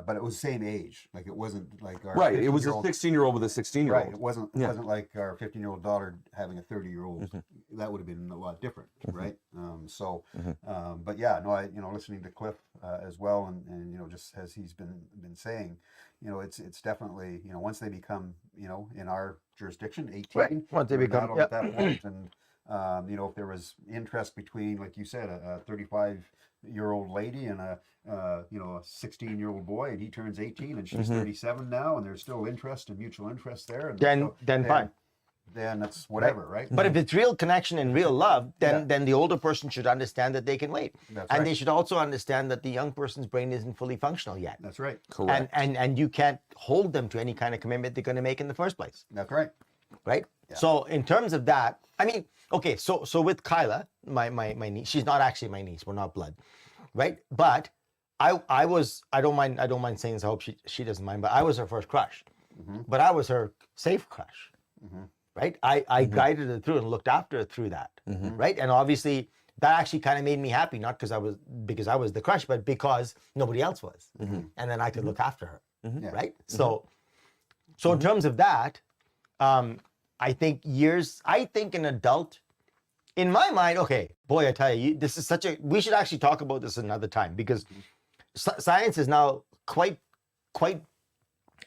But it was the same age. Like, it wasn't like our Right. It was a 15-year-old 16-year-old with a 16-year-old. Right. It wasn't like our 15-year-old daughter having a 30-year-old. That would have been a lot different, right? But yeah, no, listening to Cliff as well, and just as he's been saying, it's definitely, once they become, in our jurisdiction, 18. Right. Once they they're become, adult at that point, and if there was interest between, like you said, a 35-year-old lady and a 16-year-old boy, and he turns 18 and she's 37 now, and there's still interest and mutual interest there, and then fine. Then that's whatever, right? But if it's real connection and real love, then the older person should understand that they can wait. That's and right. they should also understand that the young person's brain isn't fully functional yet. That's right. Correct. And you can't hold them to any kind of commitment they're going to make in the first place. That's right. Right? So in terms of that, I mean, okay, so with Kyla, my niece, she's not actually my niece, we're not blood. Right? But I don't mind saying this, I hope she doesn't mind, but I was her first crush. But I was her safe crush. Right? I guided her through and looked after her through that. Right? And obviously that actually kind of made me happy, not because I was the crush, but because nobody else was. And then I could look after her. Right? So in terms of that, I think an adult, in my mind, okay, boy, I tell you, this is we should actually talk about this another time, because science is now quite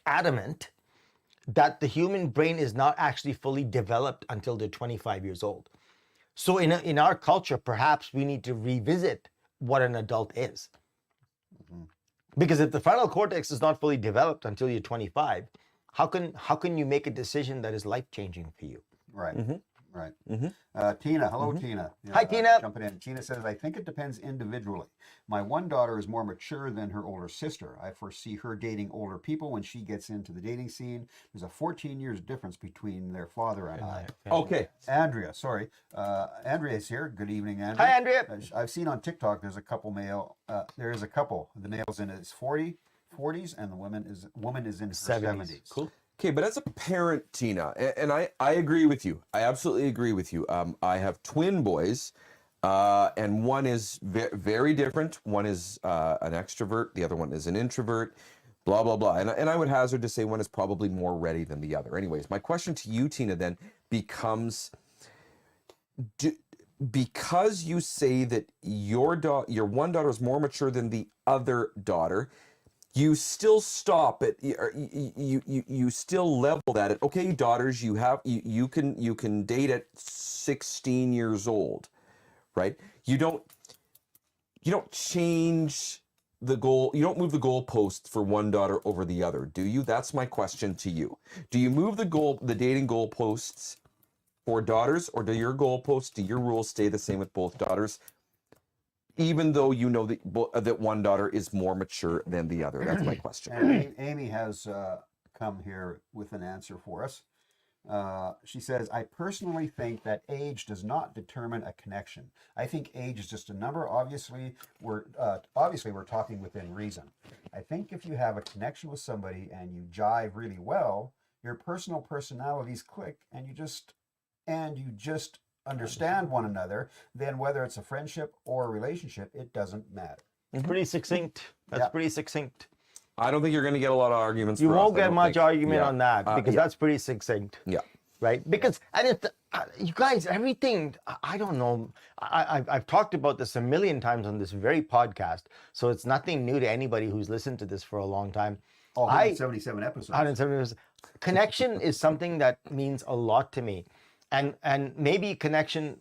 adamant that the human brain is not actually fully developed until they're 25 years old. So in our culture, perhaps we need to revisit what an adult is. Because if the frontal cortex is not fully developed until you're 25, how can you make a decision that is life-changing for you? Right. Right. Tina, hello, Tina. Hi, Tina. Jumping in. Tina says, I think it depends individually. My one daughter is more mature than her older sister. I foresee her dating older people when she gets into the dating scene. There's a 14 years difference between their father and I. Okay. Andrea, sorry. Andrea's here. Good evening, Andrea. Hi, Andrea. I've seen on TikTok there's a couple there is a couple. The male's in his 40s and the woman is in her 70s. Cool. Okay, but as a parent, Tina, and I agree with you. I absolutely agree with you. I have twin boys, and one is very different. One is an extrovert. The other one is an introvert, blah, blah, blah. And I would hazard to say one is probably more ready than the other. Anyways, my question to you, Tina, then becomes, because you say that your one daughter is more mature than the other daughter, you still stop at you still level that at, okay, daughters, you can date at 16 years old, right? You don't change the goal, you don't move the goalpost for one daughter over the other, do you? That's my question to you. Do you move the dating goalposts for daughters, or do your rules stay the same with both daughters, even though you know that one daughter is more mature than the other? That's my question. And Amy has come here with an answer for us. She says, I personally think that age does not determine a connection. I think age is just a number. Obviously, we're talking within reason. I think if you have a connection with somebody and you jive really well, your personal personalities click, and you just understand one another, then whether it's a friendship or a relationship, it doesn't matter. Pretty succinct. That's pretty succinct. I don't think you're going to get a lot of arguments. You for us, won't I get don't much think. argument Yeah. on that because Yeah. that's pretty succinct. Yeah. Right? Because and it's you guys, everything I don't know. I've talked about this a million times on this very podcast, so it's nothing new to anybody who's listened to this for a long time. All 177 episodes. 170 connection is something that means a lot to me, and maybe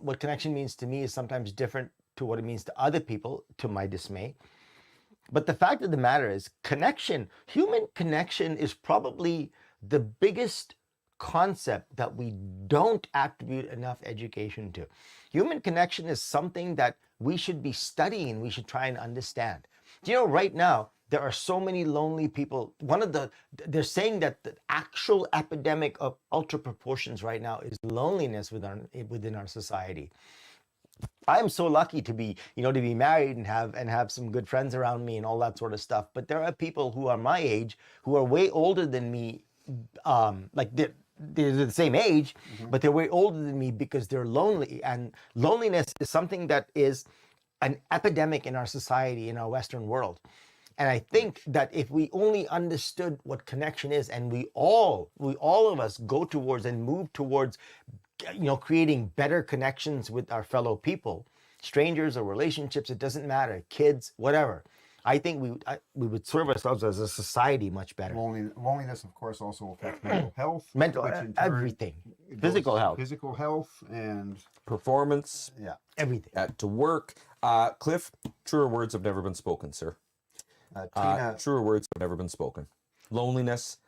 what connection means to me is sometimes different to what it means to other people, to my dismay. But the fact of the matter is, human connection is probably the biggest concept that we don't attribute enough education to. Human connection is something that we should be studying, we should try and understand. You know, right now, there are so many lonely people. They're saying that the actual epidemic of ultra proportions right now is loneliness within our society. I'm so lucky to be married and have some good friends around me and all that sort of stuff. But there are people who are my age who are way older than me, like they're the same age, but they're way older than me because they're lonely. And loneliness is something that is an epidemic in our society, in our Western world. And I think that if we only understood what connection is, and we all of us go towards and move towards, creating better connections with our fellow people, strangers or relationships, it doesn't matter, kids, whatever. I think we would serve ourselves as a society much better. Loneliness, of course, also affects mental health. Mental, which in turn everything. goes Physical to health. Physical health and Performance yeah. Everything. to work. Cliff, truer words have never been spoken, sir. Tina, Truer words have never been spoken. Loneliness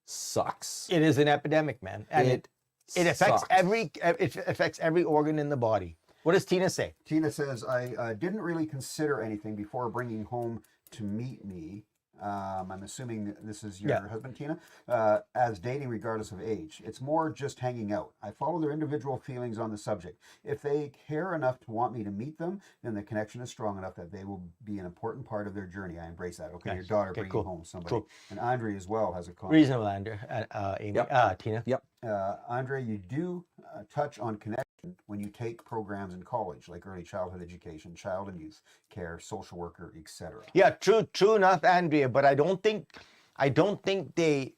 sucks. It is an epidemic, man. And it affects sucks. affects every organ in the body. What does Tina say? Tina says, I didn't really consider anything before bringing home to meet me. I'm assuming this is your husband, Tina, as dating regardless of age. It's more just hanging out. I follow their individual feelings on the subject. If they care enough to want me to meet them, then the connection is strong enough that they will be an important part of their journey. I embrace that. Okay, Nice. your daughter Okay, bringing cool. home somebody. Cool. And Andre as well has a comment. Reasonable, Andrew. Amy. Yep. Tina. Yep. Andre, you do touch on connection when you take programs in college, like early childhood education, child and youth care, social worker, etc. Yeah, true enough, Andrea. But I don't think they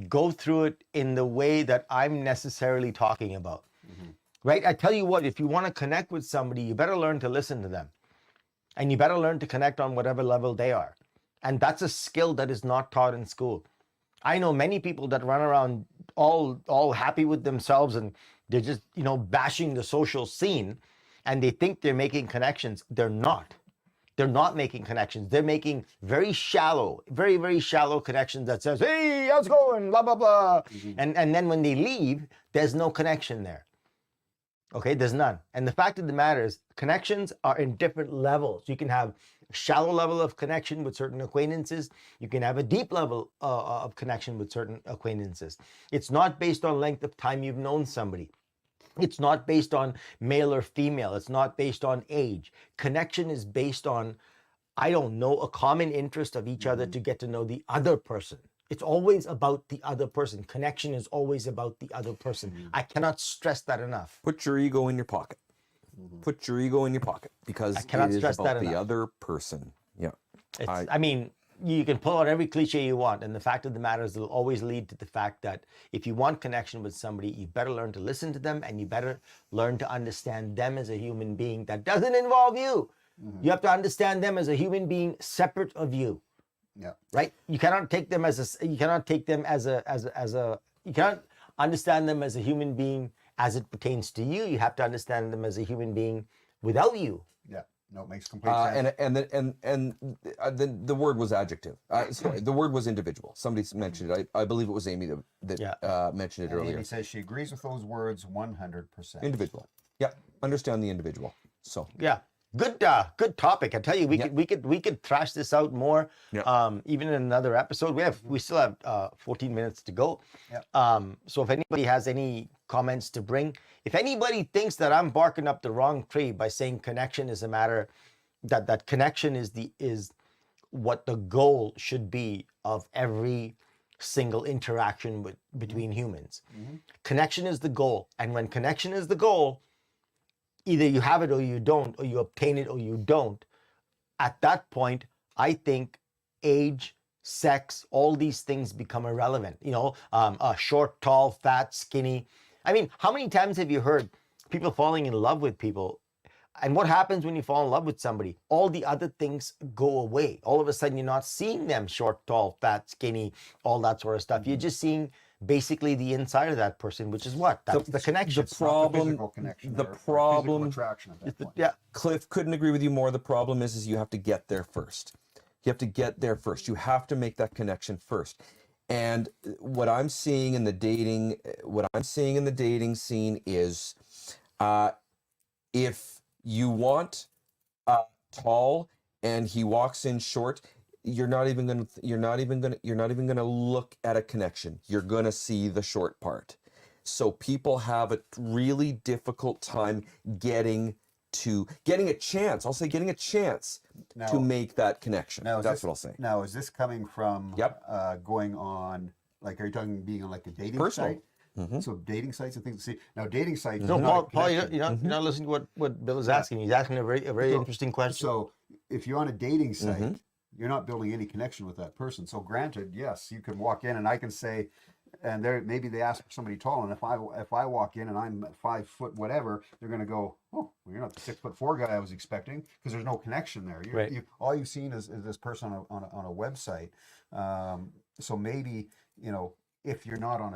go through it in the way that I'm necessarily talking about. Right? I tell you what, if you want to connect with somebody, you better learn to listen to them, and you better learn to connect on whatever level they are. And that's a skill that is not taught in school. I know many people that run around all happy with themselves and they're just, bashing the social scene, and they think they're making connections. They're not. They're not making connections. They're making very shallow, very, very shallow connections that says, hey, how's it going? Blah, blah, blah. And then when they leave, there's no connection there. Okay, there's none. And the fact of the matter is, connections are in different levels. You can have a shallow level of connection with certain acquaintances. You can have a deep level of connection with certain acquaintances. It's not based on length of time you've known somebody. It's not based on male or female. It's not based on age. Connection is based on, a common interest of each other to get to know the other person. It's always about the other person. Connection is always about the other person. I cannot stress that enough. Put your ego in your pocket. Put your ego in your pocket because I cannot it is stress about that the enough. other person. Yeah. You can pull out every cliche you want, and the fact of the matter is it'll always lead to the fact that if you want connection with somebody, you better learn to listen to them, and you better learn to understand them as a human being that doesn't involve you. You have to understand them as a human being separate of you. Yeah. Right? You cannot understand them as a human being as it pertains to you. You have to understand them as a human being without you. Yeah. No, it makes complete sense. And the word was adjective. Sorry, the word was individual. Somebody mentioned it. I believe it was Amy that mentioned it And earlier. Amy says she agrees with those words 100%. Individual. Yeah. Understand the individual. So Yeah. Good topic. I tell you, we could thrash this out more. Even in another episode. We still have 14 minutes to go. So if anybody has any comments to bring, if anybody thinks that I'm barking up the wrong tree by saying connection is a matter that connection is what the goal should be of every single interaction between humans. Connection is the goal, and when connection is the goal, either you have it or you don't, or you obtain it or you don't. At that point, I think age, sex, all these things become irrelevant. Short, tall, fat, skinny. I mean, how many times have you heard people falling in love with people? And what happens when you fall in love with somebody? All the other things go away. All of a sudden, you're not seeing them short, tall, fat, skinny, all that sort of stuff. You're just seeing basically the inside of that person, which is what? That's the connection. Not the physical connection. the or problem- physical attraction at that point. Yeah. Cliff, couldn't agree with you more. The problem is you have to get there first. You have to get there first. You have to make that connection first. And what I'm seeing in the dating scene is, if you want tall and he walks in short, you're not even gonna look at a connection. You're gonna see the short part. So people have a really difficult time getting a chance. I'll say getting a chance to make that connection. That's what I'll say. Now, is this coming from Yep. going on, like, are you talking being on like a dating Personal. site? So dating sites and things to see. Now, dating sites. No, are not a Paul, connection. you're not listening to what Bill is asking. He's asking a very interesting question. So if you're on a dating site, you're not building any connection with that person. So granted, yes, you can walk in and I can say, and maybe they ask for somebody tall, and if I walk in and I'm 5 foot whatever, they're going to go, oh, well, you're not the 6'4" guy I was expecting, because there's no connection there. Right. All you've seen is this person on a website. So maybe, if you're not on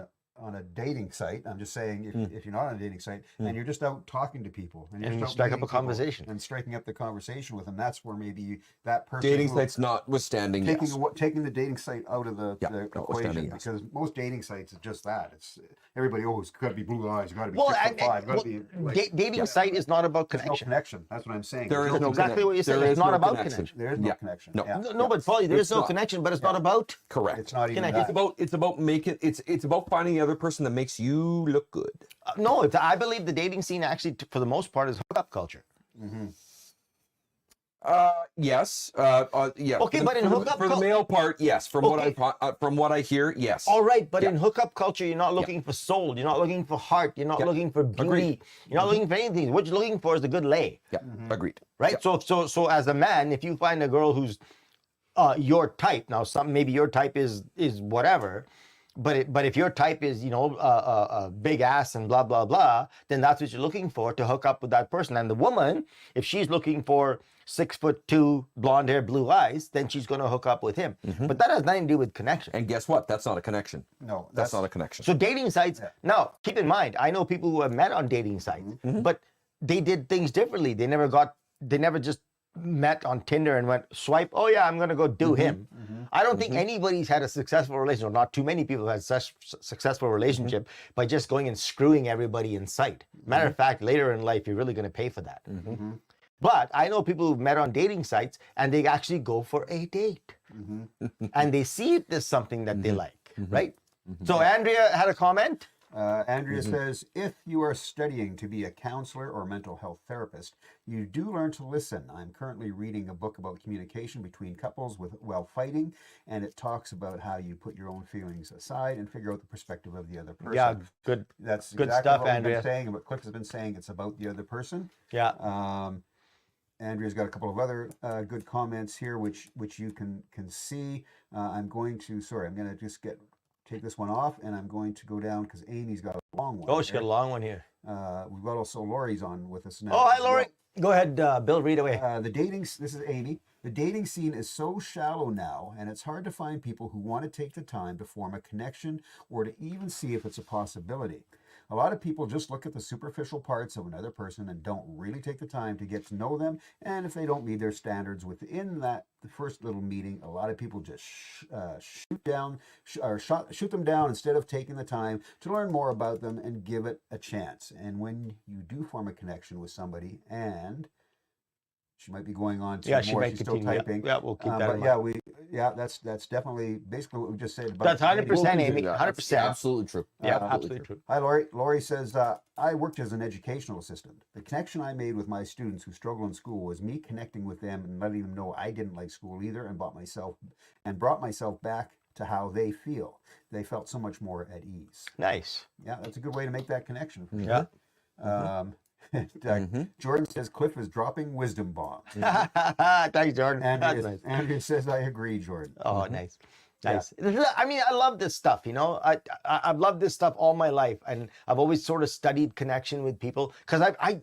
a dating site, I'm just saying, if you're not on a dating site and you're just out talking to people and you just out strike up meeting a people conversation and striking up the conversation with them, that's where maybe that person Dating who- sites notwithstanding, yes. taking the dating site out of the notwithstanding, equation, yes. because most dating sites is just that. It's everybody. Oh, it's got to be blue eyes. Got to be Well, 6'5". Got to be like, dating site is not about there's no connection. connection. That's what I'm saying. There There's is no exactly what you said. There It's is not no about connection. connection. There is no Yeah. connection. No. Yeah. No, but Paulie, there It's is no not. connection, but it's not about Correct. It's not even Connection. that. It's about making it's about finding the other person that makes you look good. no. I believe the dating scene actually, for the most part, is hookup culture. Yes. Yeah. Okay, but in hookup for the male part, yes. From what I hear, yes. All right, but Yeah. in hookup culture, you're not looking for soul. You're not looking for heart. You're not looking for beauty. Agreed. You're not looking for anything. What you're looking for is a good lay, Yeah. Agreed. right? So as a man, if you find a girl who's your type, now maybe your type is whatever, but if your type is a big ass and blah blah blah, then that's what you're looking for, to hook up with that person. And the woman, if she's looking for 6'2", blonde hair, blue eyes, then she's going to hook up with him. But that has nothing to do with connection. And guess what? That's not a connection. No, That's not a connection. So dating sites, now keep in mind, I know people who have met on dating sites, but they did things differently. They never just met on Tinder and went swipe, oh yeah, I'm going to go do him. I don't think anybody's had a successful relationship, or not too many people have had successful relationship by just going and screwing everybody in sight. Matter of fact, later in life, you're really going to pay for that. But I know people who've met on dating sites and they actually go for a date. And they see it as something that they like, right? So Andrea had a comment. Andrea says, if you are studying to be a counselor or mental health therapist, you do learn to listen. I'm currently reading a book about communication between couples while fighting, and it talks about how you put your own feelings aside and figure out the perspective of the other person. Yeah, good. That's good exactly stuff, what we've Andrea. been saying, and what Cliff has been saying. It's about the other person. Yeah. Andrea's got a couple of other good comments here, which you can see. I'm going to just take this one off, and I'm going to go down because Amy's got a long one. Oh, she got a long one here. We've got also Lori's on with us now. Oh, hi, as well. Lori. Go ahead, Bill, read away. This is Amy. The dating scene is so shallow now, and it's hard to find people who want to take the time to form a connection or to even see if it's a possibility. A lot of people just look at the superficial parts of another person and don't really take the time to get to know them. And if they don't meet their standards within the first little meeting, a lot of people just shoot them down instead of taking the time to learn more about them and give it a chance. And when you do form a connection with somebody, and she might be going on to she more. might She's continue. still typing. Yeah, we'll keep that in but mind. that's definitely basically what we just said about. That's 100%, dating. Amy. Yeah, 100%. Absolutely true. Yeah, Absolutely absolutely true. Hi, Lori. Lori says, I worked as an educational assistant. The connection I made with my students who struggle in school was me connecting with them and letting them know I didn't like school either, and brought myself back to how they feel. They felt so much more at ease. Nice. Yeah, that's a good way to make that connection. For Yeah. sure. Jordan says Cliff is dropping wisdom bombs. Thanks, Jordan. That's nice. Andrew says, I agree, Jordan. Oh, nice. Nice. I mean, I love this stuff, you know. I've loved this stuff all my life, and I've always sort of studied connection with people because I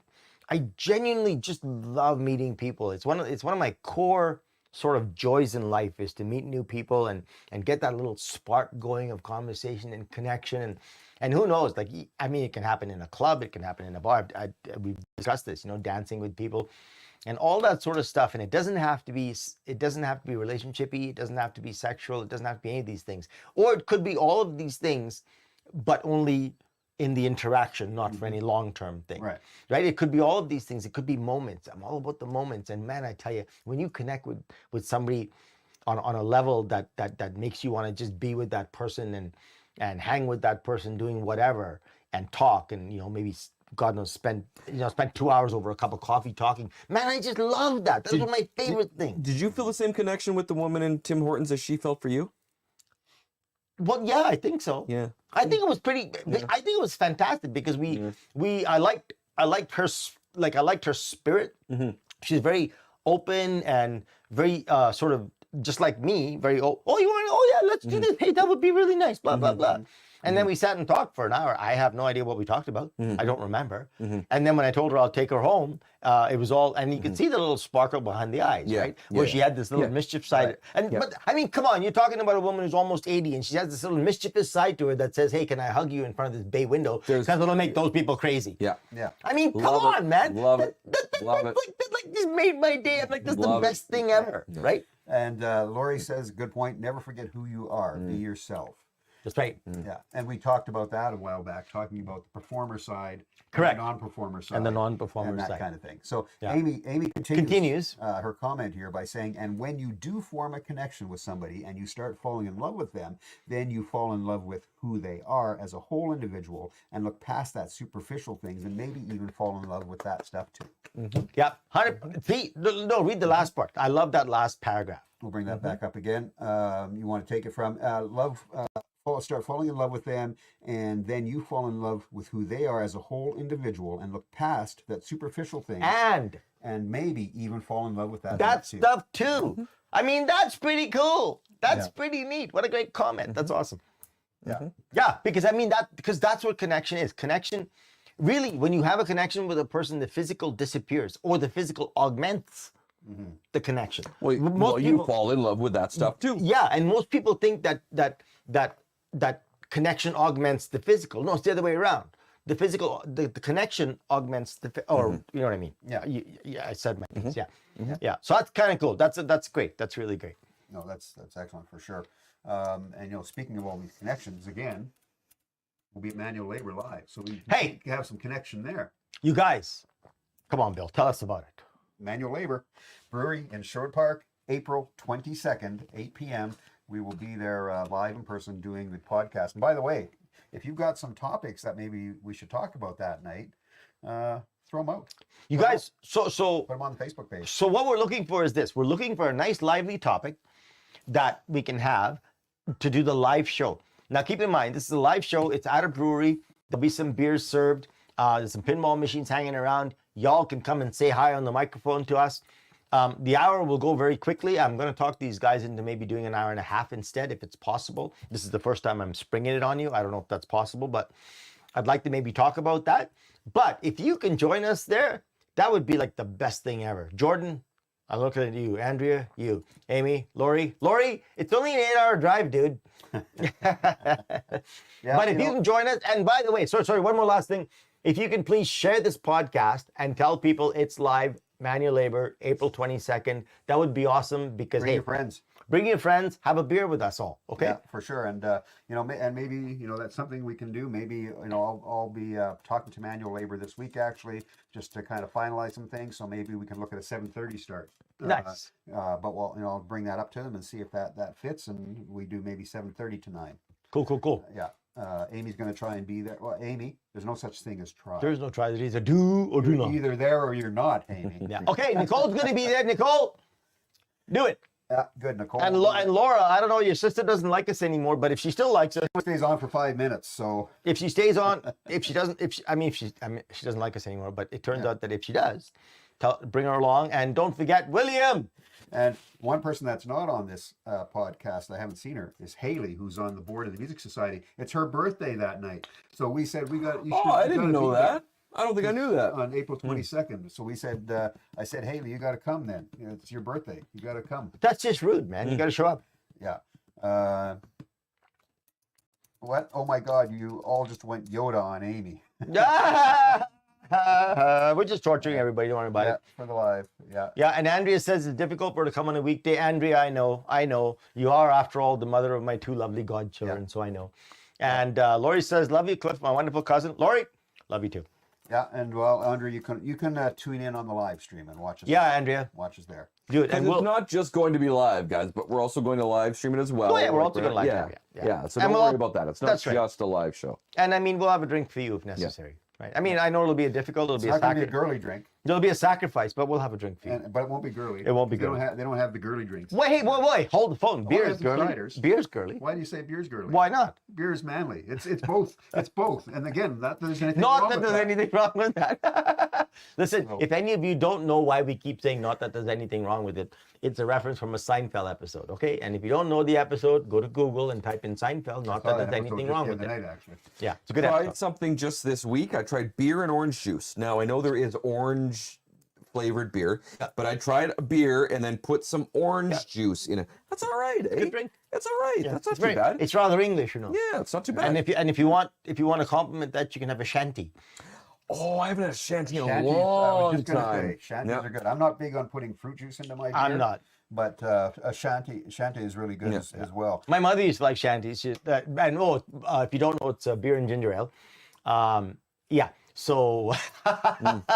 genuinely just love meeting people. It's one of my core sort of joys in life is to meet new people and get that little spark going of conversation and connection and who knows, like, I mean, it can happen in a club, it can happen in a bar. We've discussed this, you know, dancing with people and all that sort of stuff. And it doesn't have to be relationshipy, it doesn't have to be sexual, it doesn't have to be any of these things. Or it could be all of these things, but only in the interaction, not for any long-term thing. Right. It could be all of these things. It could be moments. I'm all about the moments. And man, I tell you, when you connect with somebody on a level that makes you want to just be with that person and hang with that person doing whatever and talk and, you know, maybe God knows, spend 2 hours over a cup of coffee talking. Man, I just love that. That's one of my favorite things. Did you feel the same connection with the woman in Tim Hortons as she felt for you? Well, yeah, I think so. Yeah. I think it was pretty. Yeah. I think it was fantastic because I liked her spirit. Mm-hmm. She's very open and very sort of just like me. Very let's do this. Hey, that would be really nice. Blah blah blah. And then we sat and talked for an hour. I have no idea what we talked about. I don't remember. And then when I told her I'll take her home, it was all, and you could see the little sparkle behind the eyes, right? Where she had this little mischief side. Right. But I mean, come on, you're talking about a woman who's almost 80 and she has this little mischievous side to her that says, hey, can I hug you in front of this bay window? Because it'll make those people crazy. Yeah. I mean, come on, man. Love it. Like, this made my day. I'm like, this is the best thing ever, right? And Lori says, good point. Never forget who you are. Be yourself. That's right. Yeah, and we talked about that a while back, talking about the performer side, correct, and the non-performer side, and the non-performer and that side, kind of thing. So Amy continues her comment here by saying, and when you do form a connection with somebody and you start falling in love with them, then you fall in love with who they are as a whole individual and look past that superficial things and maybe even fall in love with that stuff too. Yeah, 100. No, read the last part. I love that last paragraph. We'll bring that back up again. You want to take it from start falling in love with them, and then you fall in love with who they are as a whole individual and look past that superficial thing and maybe even fall in love with that stuff too. I mean, that's pretty cool. That's pretty neat. What a great comment. That's awesome. Yeah, because I mean because that's what connection is. Connection, really, when you have a connection with a person, the physical disappears or the physical augments the connection. Well, people, you fall in love with that stuff too. Yeah, and most people think that connection augments the physical. No, it's the other way around. The physical, the connection augments the, you know what I mean? Yeah, I said my piece. Yeah. So that's kind of cool. That's great. That's really great. No, that's excellent for sure. And you know, speaking of all these connections, again, we'll be at Manual Labor Live, so we have some connection there. You guys, come on, Bill, tell us about it. Manual Labor Brewery in Sherwood Park, April 22nd, 8 p.m. We will be there live in person doing the podcast. And by the way, if you've got some topics that maybe we should talk about that night, throw them out. You guys, so put them on the Facebook page. So what we're looking for is this. We're looking for a nice lively topic that we can have to do the live show. Now keep in mind, this is a live show. It's at a brewery. There'll be some beers served. There's some pinball machines hanging around. Y'all can come and say hi on the microphone to us. The hour will go very quickly. I'm going to talk these guys into maybe doing an hour and a half instead, if it's possible. This is the first time I'm springing it on you. I don't know if that's possible, but I'd like to maybe talk about that. But if you can join us there, that would be like the best thing ever. Jordan, I'm looking at you. Andrea, you. Amy, Lori, it's only an 8-hour drive, dude. But if you can join us, and by the way, sorry, one more last thing. If you can please share this podcast and tell people it's live, Manual Labor, April 22nd, that would be awesome because bring your friends. Bring your friends, have a beer with us all, okay? Yeah, for sure. And you know, and maybe, you know, that's something we can do. Maybe, you know, I'll be talking to Manual Labor this week actually, just to kind of finalize some things. So maybe we can look at a 7:30 start. Nice. But we'll, you know, I'll bring that up to them and see if that fits, and we do maybe 7:30 to 9. Cool. Yeah. Amy's going to try and be there. Well, Amy, there's no such thing as try. There's no try. There's either do or do not. Either there or you're not, Amy. Yeah. Okay, Nicole's going to be there. Nicole, do it. Yeah, good, Nicole. And Laura, I don't know, your sister doesn't like us anymore, but if she still likes us, It stays on for 5 minutes, so if she stays on, if she doesn't, she doesn't like us anymore, but it turns out that if she does, bring her along. And don't forget William. And one person that's not on this podcast, I haven't seen her, is Haley, who's on the board of the Music Society. It's her birthday that night, so we said I didn't know that. I don't think I knew that. On April 22nd. So we said, I said, Haley, you got to come then. You know, it's your birthday. You got to come. That's just rude, man. You got to show up. Yeah. What? Oh my God! You all just went Yoda on Amy. We're just torturing everybody. Don't worry about it. For the live. Yeah. Yeah, and Andrea says it's difficult for her to come on a weekday. Andrea, I know. You are, after all, the mother of my two lovely godchildren, so I know. And Lori says, love you, Cliff, my wonderful cousin. Lori, love you too. Yeah, and well, Andrea, you can tune in on the live stream and watch us. Yeah, Andrea. Watch us there. Do it. And it's not just going to be live, guys, but we're also going to live stream it as well. Oh, yeah, we're also going to live stream. stream it. Yeah, so don't worry about that. It's not just a live show. And I mean, we'll have a drink for you if necessary. Right? I mean, I know it'll be it'll be not going to be a girly drink. It'll be a sacrifice, but we'll have a drink for you. But it won't be girly. It won't be girly. They don't have the girly drinks. Wait, hold the phone. Beer is girly. Ciders. Beer's girly. Why do you say beer's girly? Why not? Beer is manly. It's both. It's both. And again, not that there's anything Not wrong that with there's that. anything wrong with that. Listen, if any of you don't know why we keep saying not that there's anything wrong with it, it's a reference from a Seinfeld episode, okay? And if you don't know the episode, go to Google and type in Seinfeld, not that there's anything wrong with it. Actually. Yeah, it's a good I tried episode. something just this week. I tried beer and orange juice. Now, I know there is orange flavored beer, but I tried a beer and then put some orange juice in it. That's all right, eh? Good drink. That's all right. That's not too Very- bad. It's rather English, you know. Yeah, it's not too bad. And if you want to compliment that, you can have a shanty. Oh, I haven't had a shanty in a Shanties, I was long just gonna time. say, shanties are good. I'm not big on putting fruit juice into my beer. I'm not. But a shanty is really good as well. My mother used to like shanties. If you don't know, it's beer and ginger ale. Yeah. So,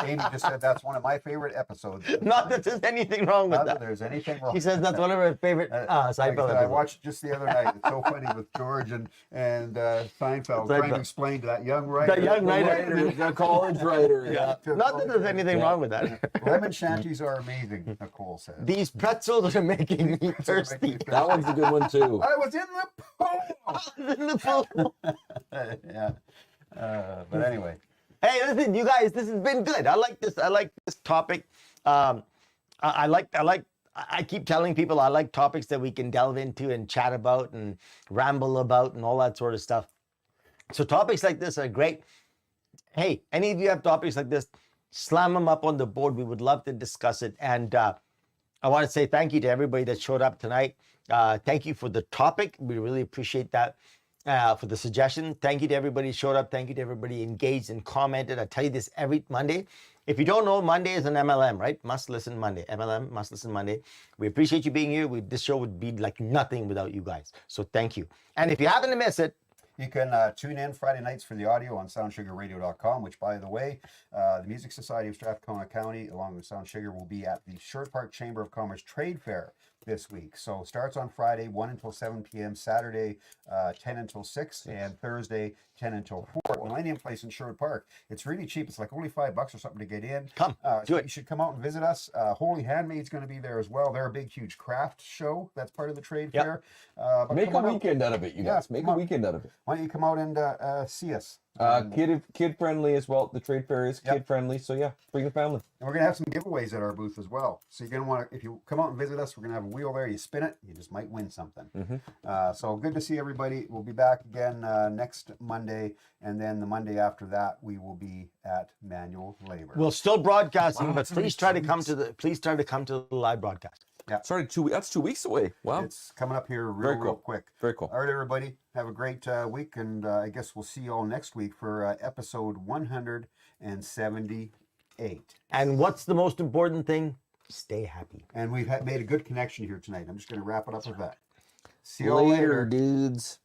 Amy just said that's one of my favorite episodes. not that there's anything wrong with Not that that. there's anything wrong. She says that's one of her favorite Like I said, Seinfeld I episodes. watched just the other night. It's so funny with George and Seinfeld trying to explain to that young writer. That young writer. The college writer. Yeah. Not that there's anything wrong with that. Lemon shanties are amazing, Nicole says. These pretzels are making me thirsty. That one's a good one too. I was in the pool. Yeah. But anyway. Hey, listen, you guys, this has been good. I like this. I like this topic. I keep telling people I like topics that we can delve into and chat about and ramble about and all that sort of stuff. So topics like this are great. Hey, any of you have topics like this, slam them up on the board. We would love to discuss it. And I want to say thank you to everybody that showed up tonight. Thank you for the topic. We really appreciate that. For the suggestion. Thank you to everybody who showed up. Thank you to everybody engaged and commented. I tell you this every Monday. If you don't know, Monday is an MLM, right? Must listen Monday. MLM, must listen Monday. We appreciate you being here. This show would be like nothing without you guys. So thank you. And if you happen to miss it, you can tune in Friday nights for the audio on soundsugarradio.com, which, by the way, the Music Society of Strathcona County, along with Sound Sugar, will be at the Sherwood Park Chamber of Commerce Trade Fair this week. So starts on Friday, 1 until 7 p.m., Saturday, 10 until 6, and Thursday, 10 until 4. Millennium Place in Sherwood Park. It's really cheap. It's like only $5 or something to get in. Come, do it. You should come out and visit us. Holy Handmaid's going to be there as well. They're a big, huge craft show. That's part of the trade fair. But Make a weekend out of it, you guys. Make a weekend out of it. Why don't you come out and see us? Kid friendly as well. The trade fair is kid friendly, so yeah, bring the family. And we're gonna have some giveaways at our booth as well. So you're gonna want to, if you come out and visit us, we're gonna have a wheel there. You spin it, you just might win something. So good to see everybody. We'll be back again next Monday, and then the Monday after that, we will be at Manual Labor. we'll still broadcasting, but please try to come to the live broadcast. Yeah. Sorry, that's 2 weeks away. Wow. It's coming up here Very real cool. quick. Very cool. All right, everybody. Have a great week, and I guess we'll see you all next week for episode 178. And what's the most important thing? Stay happy. And we've made a good connection here tonight. I'm just going to wrap it up with that. See you all Later, later. dudes.